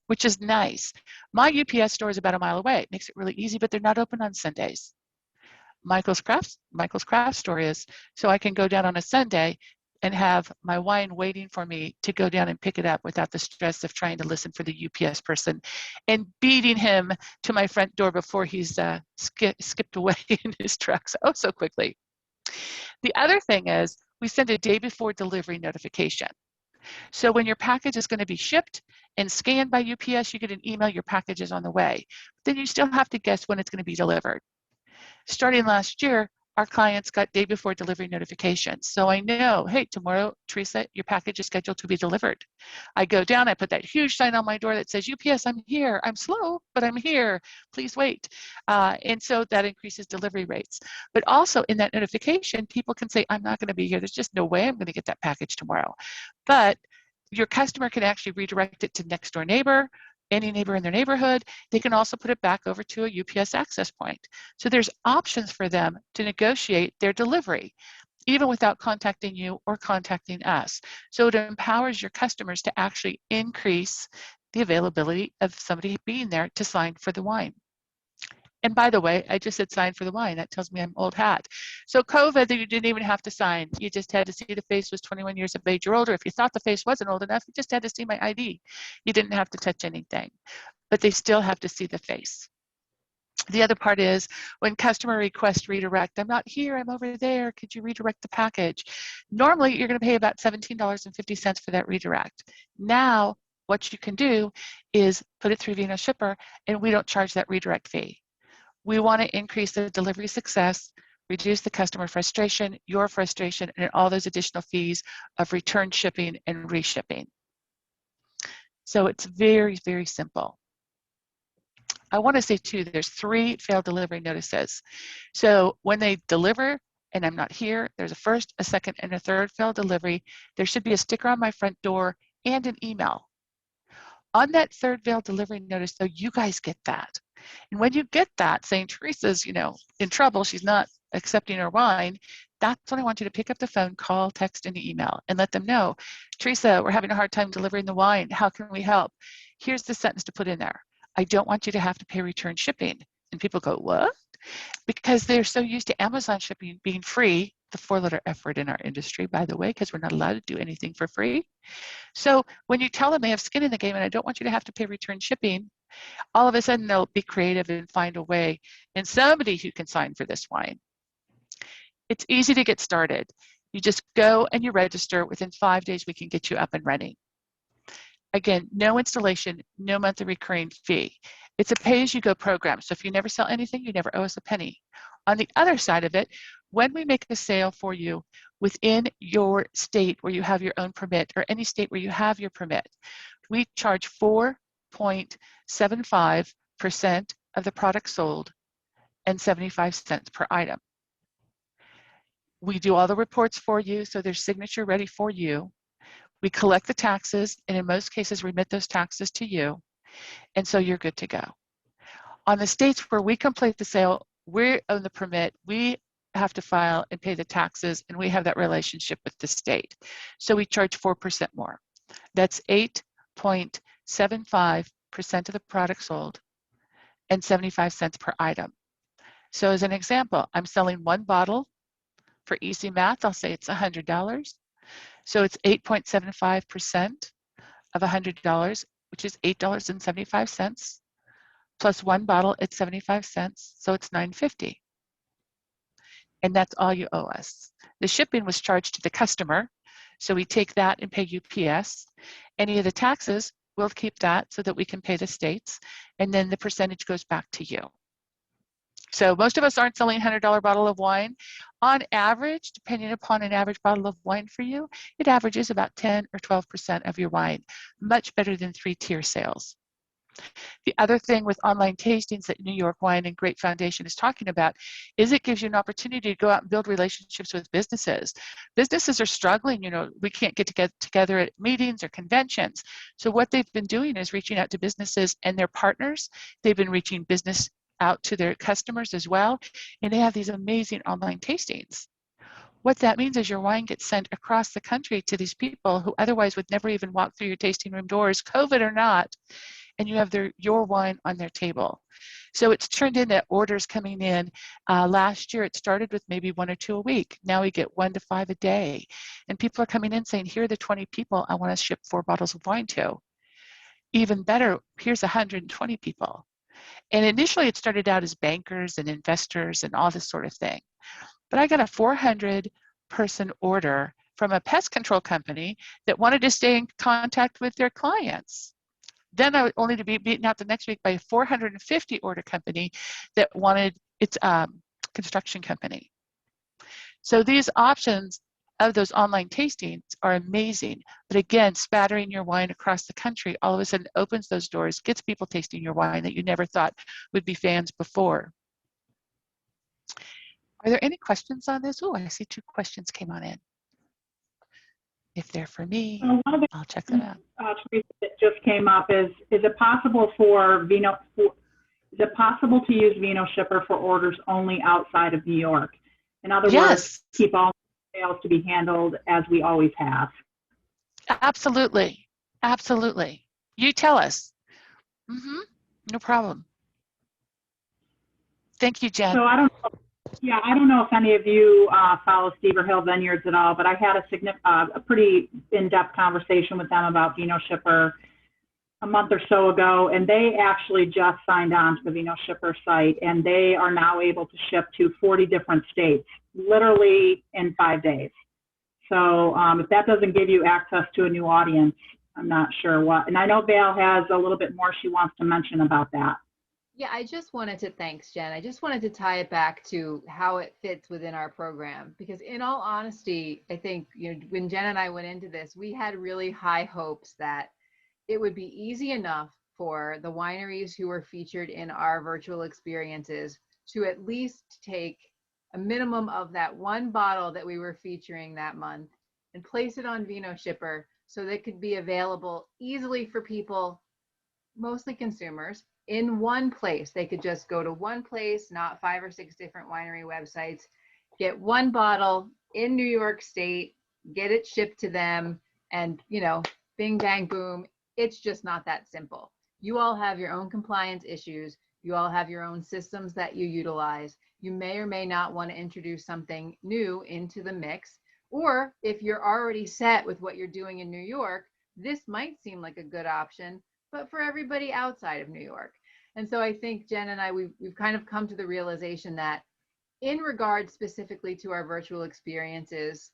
which is nice. My UPS store is about a mile away. It makes it really easy, but they're not open on Sundays. Michael's Craft Store is, so I can go down on a Sunday and have my wine waiting for me to go down and pick it up without the stress of trying to listen for the UPS person and beating him to my front door before he's skipped away in his truck so quickly. The other thing is we send a day before delivery notification. So when your package is going to be shipped and scanned by UPS, you get an email, your package is on the way. Then you still have to guess when it's going to be delivered. Starting last year, our clients got day before delivery notifications. So I know, hey, tomorrow, Theresa, your package is scheduled to be delivered. I go down, I put that huge sign on my door that says, UPS, I'm here. I'm slow, but I'm here. Please wait. And so that increases delivery rates. But also in that notification, people can say, I'm not going to be here. There's just no way I'm going to get that package tomorrow. But your customer can actually redirect it to next door neighbor, any neighbor in their neighborhood. They can also put it back over to a UPS access point. So there's options for them to negotiate their delivery, even without contacting you or contacting us. So it empowers your customers to actually increase the availability of somebody being there to sign for the wine. And by the way, I just said sign for the wine. That tells me I'm old hat. So COVID, you didn't even have to sign. You just had to see the face was 21 years of age or older. If you thought the face wasn't old enough, you just had to see my ID. You didn't have to touch anything, but they still have to see the face. The other part is when customer requests redirect, I'm not here, I'm over there, could you redirect the package? Normally, you're going to pay about $17.50 for that redirect. Now, what you can do is put it through Vinoshipper, and we don't charge that redirect fee. We want to increase the delivery success, reduce the customer frustration, your frustration, and all those additional fees of return shipping and reshipping. So it's very, very simple. I want to say too, there's 3 failed delivery notices. So when they deliver and I'm not here, there's a first, a second, and a third failed delivery. There should be a sticker on my front door and an email. On that third failed delivery notice, though, you guys get that. And when you get that saying Teresa's, in trouble, she's not accepting her wine, that's when I want you to pick up the phone, call, text, and email, and let them know, Teresa, we're having a hard time delivering the wine. How can we help? Here's the sentence to put in there. I don't want you to have to pay return shipping. And people go, what? Because they're so used to Amazon shipping being free, the 4-letter F word in our industry, by the way, because we're not allowed to do anything for free. So when you tell them they have skin in the game and I don't want you to have to pay return shipping, all of a sudden they'll be creative and find a way and somebody who can sign for this wine. It's easy to get started. You just go and you register. Within 5 days, we can get you up and running. Again, no installation, no monthly recurring fee. It's a pay-as-you-go program. So if you never sell anything, you never owe us a penny. On the other side of it, when we make a sale for you within your state where you have your own permit or any state where you have your permit, we charge 4.75% of the product sold and 75 cents per item. We do all the reports for you, so there's signature ready for you. We collect the taxes, and in most cases, remit those taxes to you, and so you're good to go. On the states where we complete the sale, we own the permit, we have to file and pay the taxes, and we have that relationship with the state. So we charge 4% more. That's 8.75% of the product sold and 75 cents per item. So as an example, I'm selling 1 bottle. For easy math, I'll say it's $100. So it's 8.75% of $100, which is $8.75, plus 1 bottle at 75 cents, so it's $9.50. And that's all you owe us. The shipping was charged to the customer, so we take that and pay UPS. Any of the taxes, we'll keep that so that we can pay the states, and then the percentage goes back to you. So most of us aren't selling $100 bottle of wine. On average, depending upon an average bottle of wine for you, it averages about 10 or 12% of your wine, much better than 3-tier sales. The other thing with online tastings that New York Wine and Grape Foundation is talking about is it gives you an opportunity to go out and build relationships with businesses. Businesses are struggling, we can't get together at meetings or conventions. So what they've been doing is reaching out to businesses and their partners. They've been reaching business out to their customers as well, and they have these amazing online tastings. What that means is your wine gets sent across the country to these people who otherwise would never even walk through your tasting room doors, COVID or not, and you have your wine on their table. So it's turned into orders coming in. Last year, it started with maybe 1 or 2 a week. Now we get 1 to 5 a day. And people are coming in saying, here are the 20 people I want to ship 4 bottles of wine to. Even better, here's 120 people. And initially it started out as bankers and investors and all this sort of thing. But I got a 400-person order from a pest control company that wanted to stay in contact with their clients. Then I was only to be beaten out the next week by a 450 order company that wanted its construction company. So these options of those online tastings are amazing. But again, spattering your wine across the country all of a sudden opens those doors, gets people tasting your wine that you never thought would be fans before. Are there any questions on this? Oh, I see 2 questions came on in. If they're for me, I'll check them out. Teresa, that just came up is it possible is it possible to use Vinoshipper for orders only outside of New York? In other words, keep all sales to be handled as we always have. Absolutely. Absolutely. You tell us. No problem. Thank you, Jen. So I don't know if any of you follow Stever Hill Vineyards at all, but I had a pretty in-depth conversation with them about Vinoshipper a month or so ago, and they actually just signed on to the Vinoshipper site, and they are now able to ship to 40 different states, literally in 5 days. So if that doesn't give you access to a new audience, I'm not sure what. And I know Val has a little bit more she wants to mention about that. Yeah, I just wanted to, thanks, Jen. I just wanted to tie it back to how it fits within our program, because in all honesty, I think, when Jen and I went into this, we had really high hopes that it would be easy enough for the wineries who were featured in our virtual experiences to at least take a minimum of that one bottle that we were featuring that month and place it on Vinoshipper so that it could be available easily for people, mostly consumers, in one place. They could just go to one place, not 5 or 6 different winery websites, get one bottle in New York State, get it shipped to them, and, you know, bing, bang, boom. It's just not that simple. You all have your own compliance issues. You all have your own systems that you utilize. You may or may not want to introduce something new into the mix. Or if you're already set with what you're doing in New York, this might seem like a good option, but for everybody outside of New York. And so I think Jen and I, we've kind of come to the realization that in regard specifically to our virtual experiences,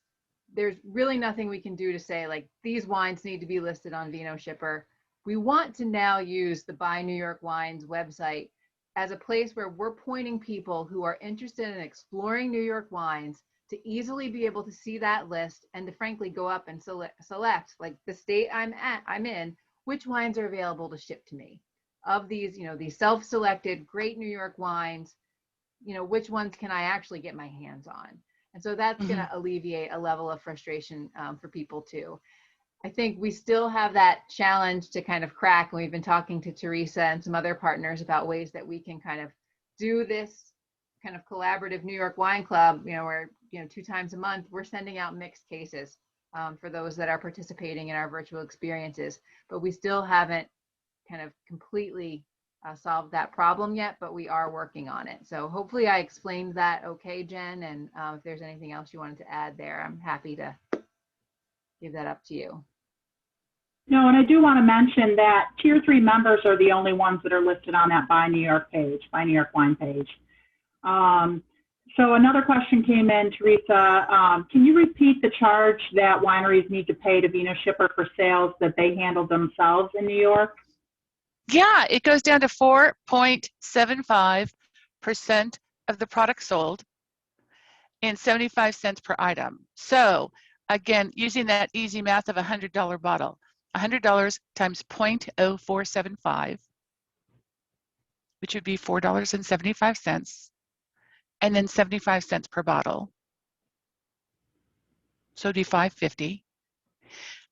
there's really nothing we can do to say like these wines need to be listed on Vinoshipper. We want to now use the Buy New York Wines website as a place where we're pointing people who are interested in exploring New York wines to easily be able to see that list and to frankly go up and select like the state I'm in, which wines are available to ship to me. Of these, you know, these self-selected great New York wines, you know, which ones can I actually get my hands on? And so that's going to alleviate a level of frustration for people too. I think we still have that challenge to kind of crack, and we've been talking to Theresa and some other partners about ways that we can kind of do this kind of collaborative New York Wine Club, you know, where, you know, 2 times a month, we're sending out mixed cases for those that are participating in our virtual experiences, but we still haven't kind of completely solved that problem yet, but we are working on it. So hopefully I explained that okay, Jen, and if there's anything else you wanted to add there, I'm happy to give that up to you. No, and I do want to mention that Tier 3 members are the only ones that are listed on that Buy New York page, Buy New York Wine page. So another question came in, Theresa. Can you repeat the charge that wineries need to pay to Vinoshipper for sales that they handle themselves in New York? Yeah, it goes down to 4.75% of the product sold and 75 cents per item. So again, using that easy math of a $100 bottle, $100 times 0.0475, which would be $4.75, and then 75 cents per bottle. So do $5.50.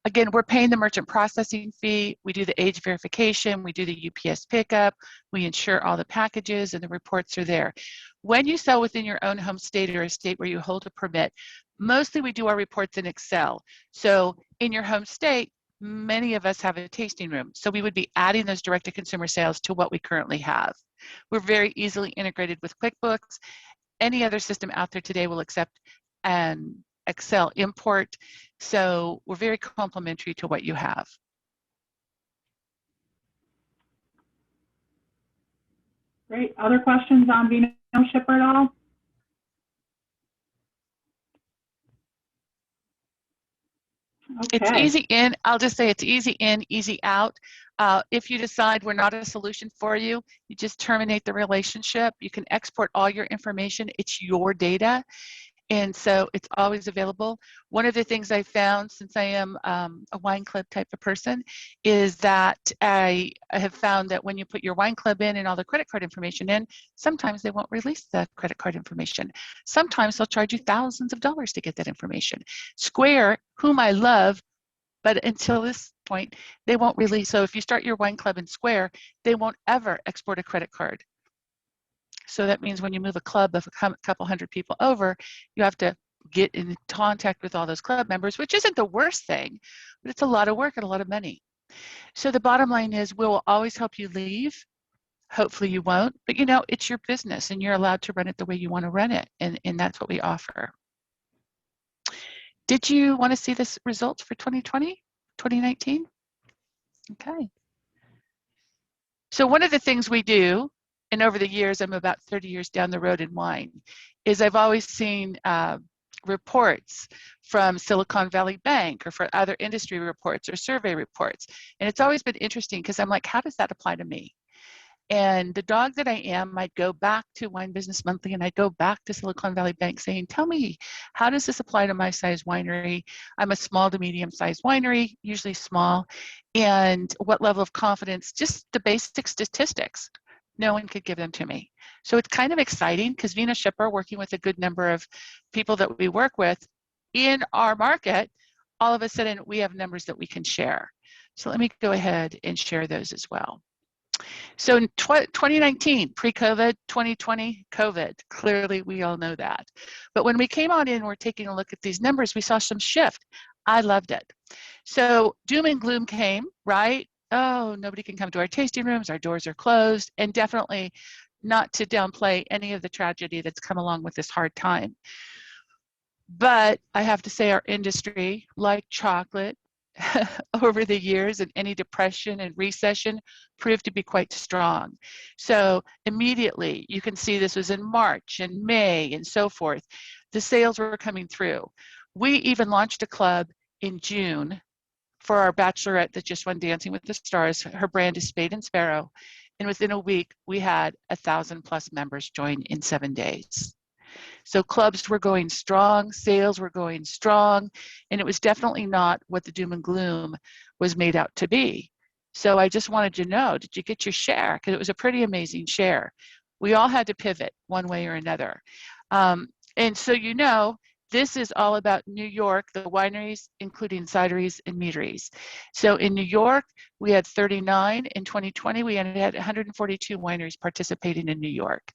Again, we're paying the merchant processing fee. We do the age verification. We do the UPS pickup. We insure all the packages, and the reports are there. When you sell within your own home state or a state where you hold a permit, mostly we do our reports in Excel. So in your home state, many of us have a tasting room. So we would be adding those direct-to-consumer sales to what we currently have. We're very easily integrated with QuickBooks. Any other system out there today will accept an Excel import. So we're very complementary to what you have. Great. Other questions on Vinoshipper at all? Okay. It's easy in. I'll just say it's easy in, easy out. If you decide we're not a solution for you, you just terminate the relationship. You can export all your information. It's your data. And so it's always available. One of the things I found, since I am a wine club type of person, is that I have found that when you put your wine club in and all the credit card information in, sometimes they won't release the credit card information. Sometimes they'll charge you thousands of dollars to get that information. Square, whom I love, but until this point, they won't release. So if you start your wine club in Square, they won't ever export a credit card. So that means when you move a club of a couple hundred people over, you have to get in contact with all those club members, which isn't the worst thing, but it's a lot of work and a lot of money. So the bottom line is we will always help you leave. Hopefully you won't, but you know, it's your business and you're allowed to run it the way you want to run it. And that's what we offer. Did you want to see the results for 2020, 2019? Okay. So one of the things we do, and over the years, I'm about 30 years down the road in wine, is I've always seen reports from Silicon Valley Bank or for other industry reports or survey reports. And it's always been interesting because I'm like, how does that apply to me? And the dog that I am, I'd go back to Wine Business Monthly and I'd go back to Silicon Valley Bank saying, tell me, how does this apply to my size winery? I'm a small to medium sized winery, usually small. And what level of confidence, just the basic statistics, no one could give them to me. So it's kind of exciting because Vinoshipper, working with a good number of people that we work with in our market, all of a sudden we have numbers that we can share. So let me go ahead and share those as well. So in 2019, pre-COVID, 2020, COVID, clearly we all know that. But when we came on in, we're taking a look at these numbers, we saw some shift. I loved it. So doom and gloom came, right? Oh, nobody can come to our tasting rooms, our doors are closed, and definitely not to downplay any of the tragedy that's come along with this hard time. But I have to say our industry, like chocolate, over the years, and any depression and recession proved to be quite strong. So immediately you can see this was in March and May and so forth. The sales were coming through. We even launched a club in June for our bachelorette that just won Dancing with the Stars. Her brand is Spade and Sparrow. And within a week, we had 1,000+ members join in 7 days. So clubs were going strong, sales were going strong, and it was definitely not what the doom and gloom was made out to be. So I just wanted to know, did you get your share? Because it was a pretty amazing share. We all had to pivot one way or another. And so, you know, this is all about New York, the wineries, including cideries and meaderies. So in New York, we had 39. In 2020, we had 142 wineries participating in New York.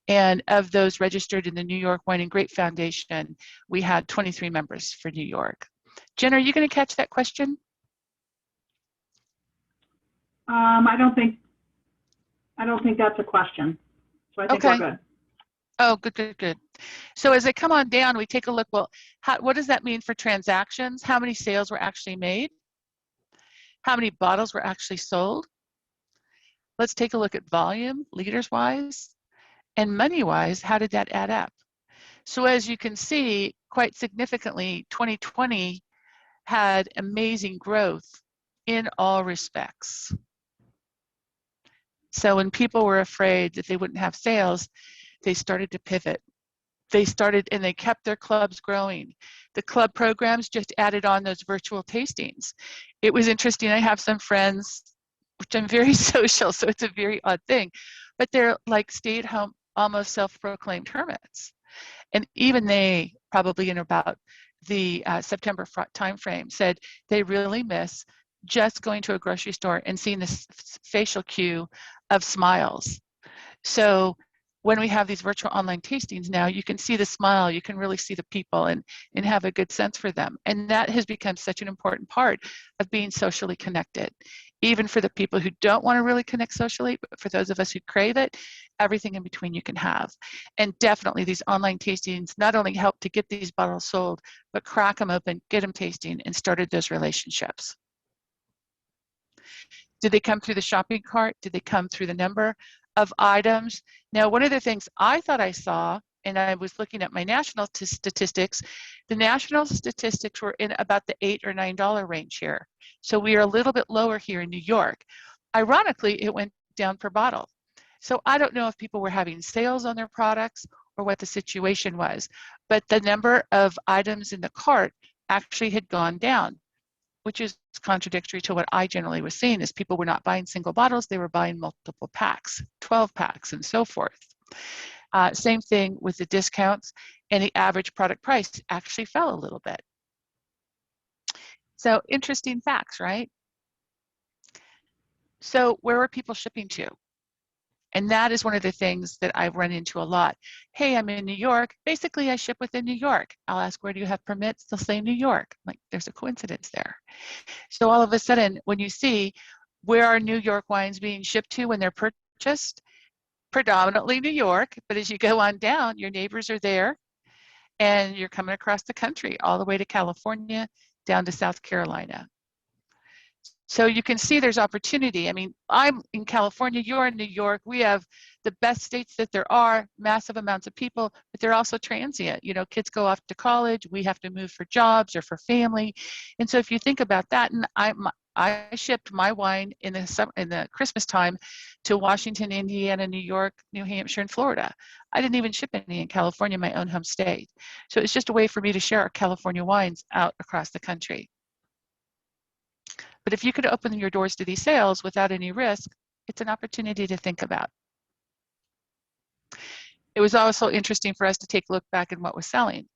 And of those registered in the New York Wine and Grape Foundation, we had 23 members for New York. Jen, are you going to catch that question? I don't think that's a question. So I think Okay. we're good. Oh, good, good, good. So as they come on down, we take a look, well, what does that mean for transactions? How many sales were actually made? How many bottles were actually sold? Let's take a look at volume, liters-wise, and money-wise, how did that add up? So as you can see, quite significantly, 2020 had amazing growth in all respects. So when people were afraid that they wouldn't have sales, they started to pivot. They started and they kept their clubs growing. The club programs just added on those virtual tastings. It was interesting. I have some friends, which I'm very social, so it's a very odd thing, but they're like stay-at-home, almost self-proclaimed hermits. And even they, probably in about the September timeframe, said they really miss just going to a grocery store and seeing this facial cue of smiles. So when we have these virtual online tastings now, you can see the smile, you can really see the people and have a good sense for them. And that has become such an important part of being socially connected. Even for the people who don't want to really connect socially, but for those of us who crave it, everything in between you can have. And definitely these online tastings not only help to get these bottles sold, but crack them open, get them tasting, and started those relationships. Did they come through the shopping cart? Did they come through the number of items? Now, one of the things I thought I saw, and I was looking at my national statistics, the national statistics were in about the $8 or $9 range here. So we are a little bit lower here in New York. Ironically, it went down per bottle. So I don't know if people were having sales on their products or what the situation was, but the number of items in the cart actually had gone down, which is contradictory to what I generally was seeing, is people were not buying single bottles, they were buying multiple packs, 12 packs and so forth. Same thing with the discounts, and the average product price actually fell a little bit. So interesting facts, right? So where were people shipping to? And that is one of the things that I've run into a lot. Hey, I'm in New York. Basically, I ship within New York. I'll ask, where do you have permits? They'll say New York. I'm like, there's a coincidence there. So all of a sudden, when you see where are New York wines being shipped to when they're purchased, predominantly New York, but as you go on down, your neighbors are there, and you're coming across the country, all the way to California, down to South Carolina. So you can see there's opportunity. I mean, I'm in California, you're in New York. We have the best states that there are, massive amounts of people, but they're also transient. You know, kids go off to college, we have to move for jobs or for family. And so if you think about that, and I shipped my wine in the summer, in the Christmas time, to Washington, Indiana, New York, New Hampshire, and Florida. I didn't even ship any in California, my own home state. So it's just a way for me to share our California wines out across the country. But if you could open your doors to these sales without any risk, it's an opportunity to think about. It was also interesting for us to take a look back at what was selling.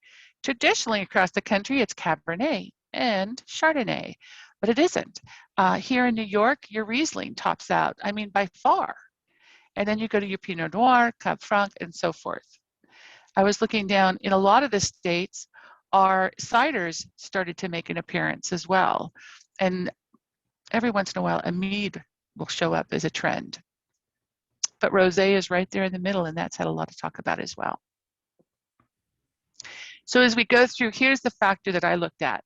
Traditionally across the country, it's Cabernet and Chardonnay, but it isn't. Here in New York, your Riesling tops out, I mean, by far. And then you go to your Pinot Noir, Cab Franc, and so forth. I was looking down in a lot of the states, our ciders started to make an appearance as well. And every once in a while, a mead will show up as a trend. But rosé is right there in the middle, and that's had a lot to talk about as well. So as we go through, here's the factor that I looked at.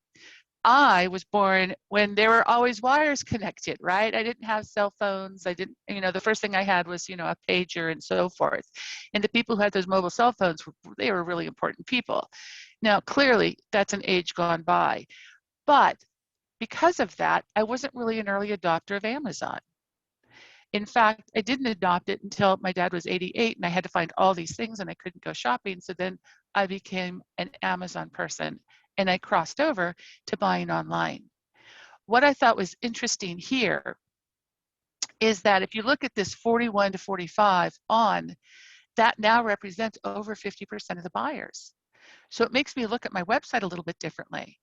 I was born when there were always wires connected, right? I didn't have cell phones. I didn't, the first thing I had was, a pager and so forth. And the people who had those mobile cell phones, they were really important people. Now, clearly, that's an age gone by. But because of that, I wasn't really an early adopter of Amazon. In fact, I didn't adopt it until my dad was 88 and I had to find all these things and I couldn't go shopping. So then I became an Amazon person and I crossed over to buying online. What I thought was interesting here is that if you look at this 41 to 45 on, that now represents over 50% of the buyers. So it makes me look at my website a little bit differently.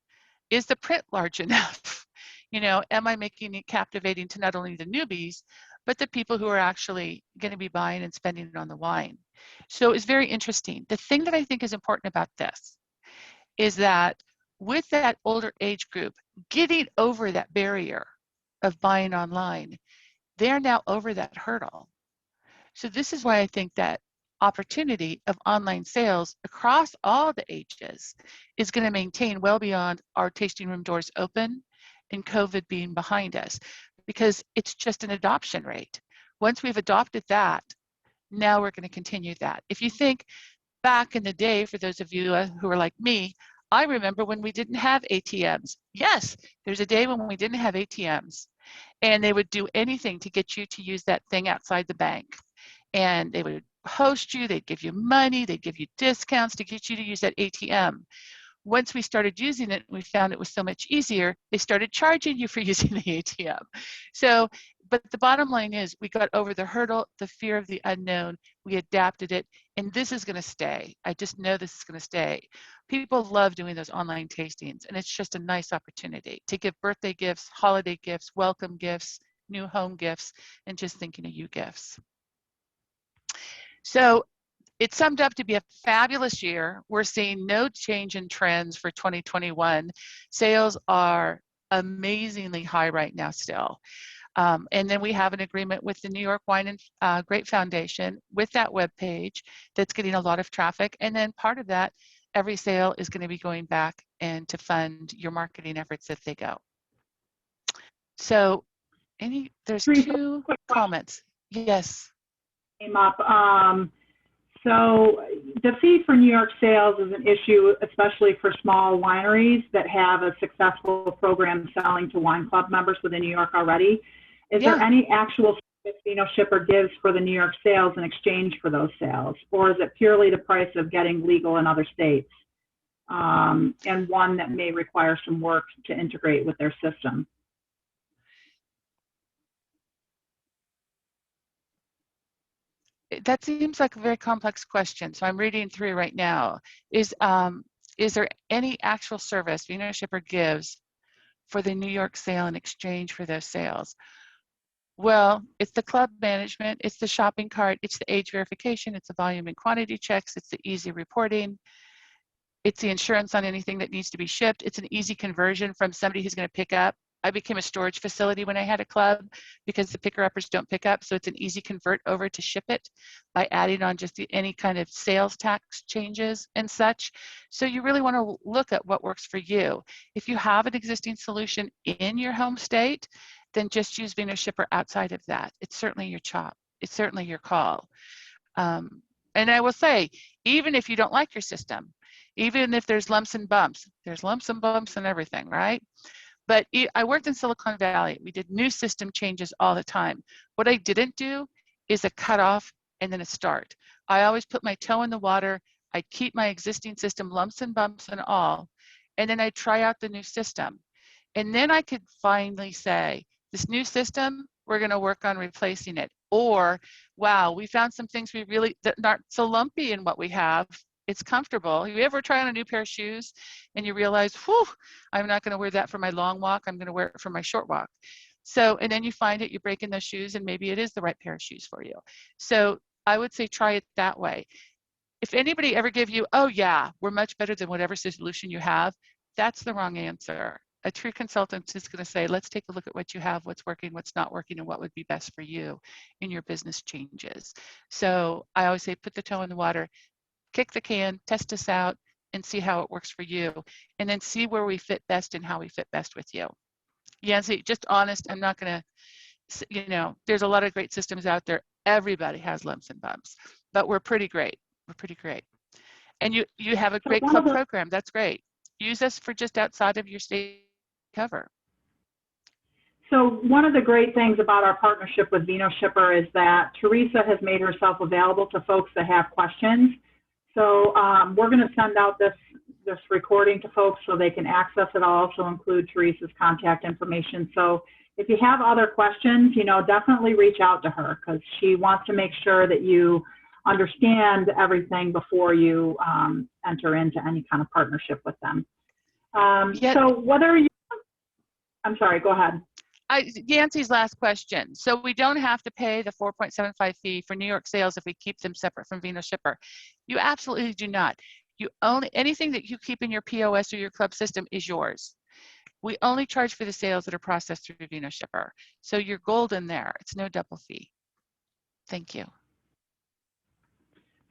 Is the print large enough? Am I making it captivating to not only the newbies, but the people who are actually going to be buying and spending it on the wine? So it's very interesting. The thing that I think is important about this is that with that older age group, getting over that barrier of buying online, they're now over that hurdle. So this is why I think that opportunity of online sales across all the ages is going to maintain well beyond our tasting room doors open and COVID being behind us, because it's just an adoption rate. Once we've adopted that, now we're going to continue that. If you think back in the day, for those of you who are like me, I remember when we didn't have ATMs. Yes, there's a day when we didn't have ATMs, and they would do anything to get you to use that thing outside the bank. And they would host you, they'd give you money, they'd give you discounts to get you to use that ATM. Once we started using it, we found it was so much easier, they started charging you for using the ATM. So, but the bottom line is we got over the hurdle, the fear of the unknown, we adapted it, and this is gonna stay. I just know this is gonna stay. People love doing those online tastings, and it's just a nice opportunity to give birthday gifts, holiday gifts, welcome gifts, new home gifts, and just thinking of you gifts. So it summed up to be a fabulous year. We're seeing no change in trends for 2021. Sales are amazingly high right now still. And then we have an agreement with the New York Wine Grape Foundation with that webpage that's getting a lot of traffic. And then part of that, every sale is going to be going back and to fund your marketing efforts if they go. So there's two comments. Yes. Came up. So the fee for New York sales is an issue, especially for small wineries that have a successful program selling to wine club members within New York already. Is there any actual service Vinoshipper gives for the New York sales in exchange for those sales? Or is it purely the price of getting legal in other states? And one that may require some work to integrate with their system? That seems like a very complex question. So I'm reading through right now. Is there any actual service Vinoshipper gives for the New York sale in exchange for those sales? Well, it's the club management, it's the shopping cart, it's the age verification, it's the volume and quantity checks, it's the easy reporting, it's the insurance on anything that needs to be shipped, it's an easy conversion from somebody who's going to pick up. I became a storage facility when I had a club because the picker-uppers don't pick up, so it's an easy convert over to ship it by adding on just any kind of sales tax changes and such. So you really want to look at what works for you. If you have an existing solution in your home state, then just use Vinoshipper outside of that. It's certainly your chop. It's certainly your call. And I will say, even if you don't like your system, even if there's lumps and bumps in everything, right? But I worked in Silicon Valley. We did new system changes all the time. What I didn't do is a cutoff and then a start. I always put my toe in the water. I'd keep my existing system, lumps and bumps and all, and then I'd try out the new system. And then I could finally say, this new system, we're going to work on replacing it. Or, wow, we found some things we really that aren't so lumpy in what we have. It's comfortable. You ever try on a new pair of shoes and you realize, whew, I'm not going to wear that for my long walk. I'm going to wear it for my short walk. So, and then you find it, you break in those shoes, and maybe it is the right pair of shoes for you. So I would say try it that way. If anybody ever give you, oh yeah, we're much better than whatever solution you have, that's the wrong answer. A true consultant is going to say, let's take a look at what you have, what's working, what's not working, and what would be best for you in your business changes. So I always say, put the toe in the water, kick the can, test us out, and see how it works for you. And then see where we fit best and how we fit best with you. Yancy, just honest, I'm not going to, you know, there's a lot of great systems out there. Everybody has lumps and bumps, but we're pretty great. We're pretty great. And you have a great club program. That's great. Use us for just outside of your state cover. So one of the great things about our partnership with Vinoshipper is that Theresa has made herself available to folks that have questions. So we're going to send out this recording to folks so they can access it. I'll also include Theresa's contact information. So if you have other questions, you know, definitely reach out to her, because she wants to make sure that you understand everything before you enter into any kind of partnership with them. So whether you, I'm sorry, go ahead. Yancy's last question. So we don't have to pay the 4.75 fee for New York sales if we keep them separate from Vinoshipper. You absolutely do not. You only, anything that you keep in your POS or your club system is yours. We only charge for the sales that are processed through Vinoshipper. So you're golden there. It's no double fee. Thank you.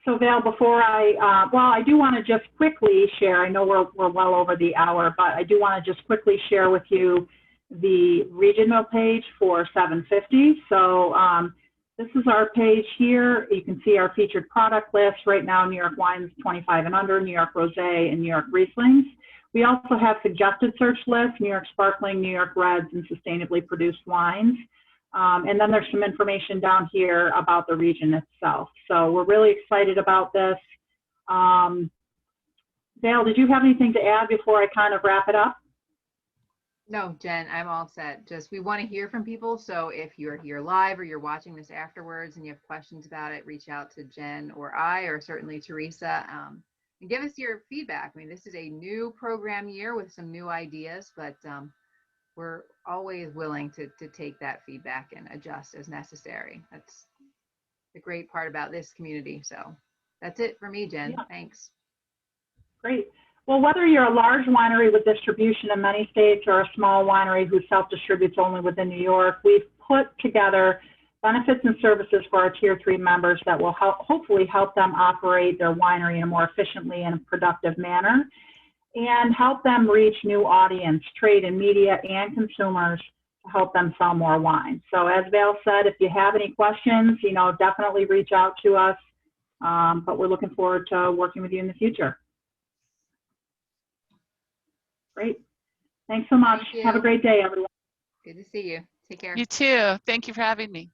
So Val, before I do want to just quickly share, I know we're well over the hour, but I do want to just quickly share with you the regional page for 750. So this is our page here. You can see our featured product list right now: New York wines 25 and under, New York Rosé, and New York Rieslings. We also have suggested search lists: New York Sparkling, New York Reds, and sustainably produced wines. And then there's some information down here about the region itself. So we're really excited about this. Dale, did you have anything to add before I kind of wrap it up? No, Jen, I'm all set. Just, we want to hear from people. So if you're here live or you're watching this afterwards and you have questions about it, reach out to Jen or I, or certainly Theresa, and give us your feedback. I mean, this is a new program year with some new ideas, but we're always willing to take that feedback and adjust as necessary. That's the great part about this community. So that's it for me, Jen. Yeah. Thanks. Great. Well, whether you're a large winery with distribution in many states or a small winery who self-distributes only within New York, we've put together benefits and services for our Tier 3 members that will hopefully help them operate their winery in a more efficiently and productive manner, and help them reach new audience, trade and media, and consumers to help them sell more wine. So as Val said, if you have any questions, you know, definitely reach out to us. But we're looking forward to working with you in the future. Great. Thanks so much. Have a great day, everyone. Good to see you. Take care. You too. Thank you for having me.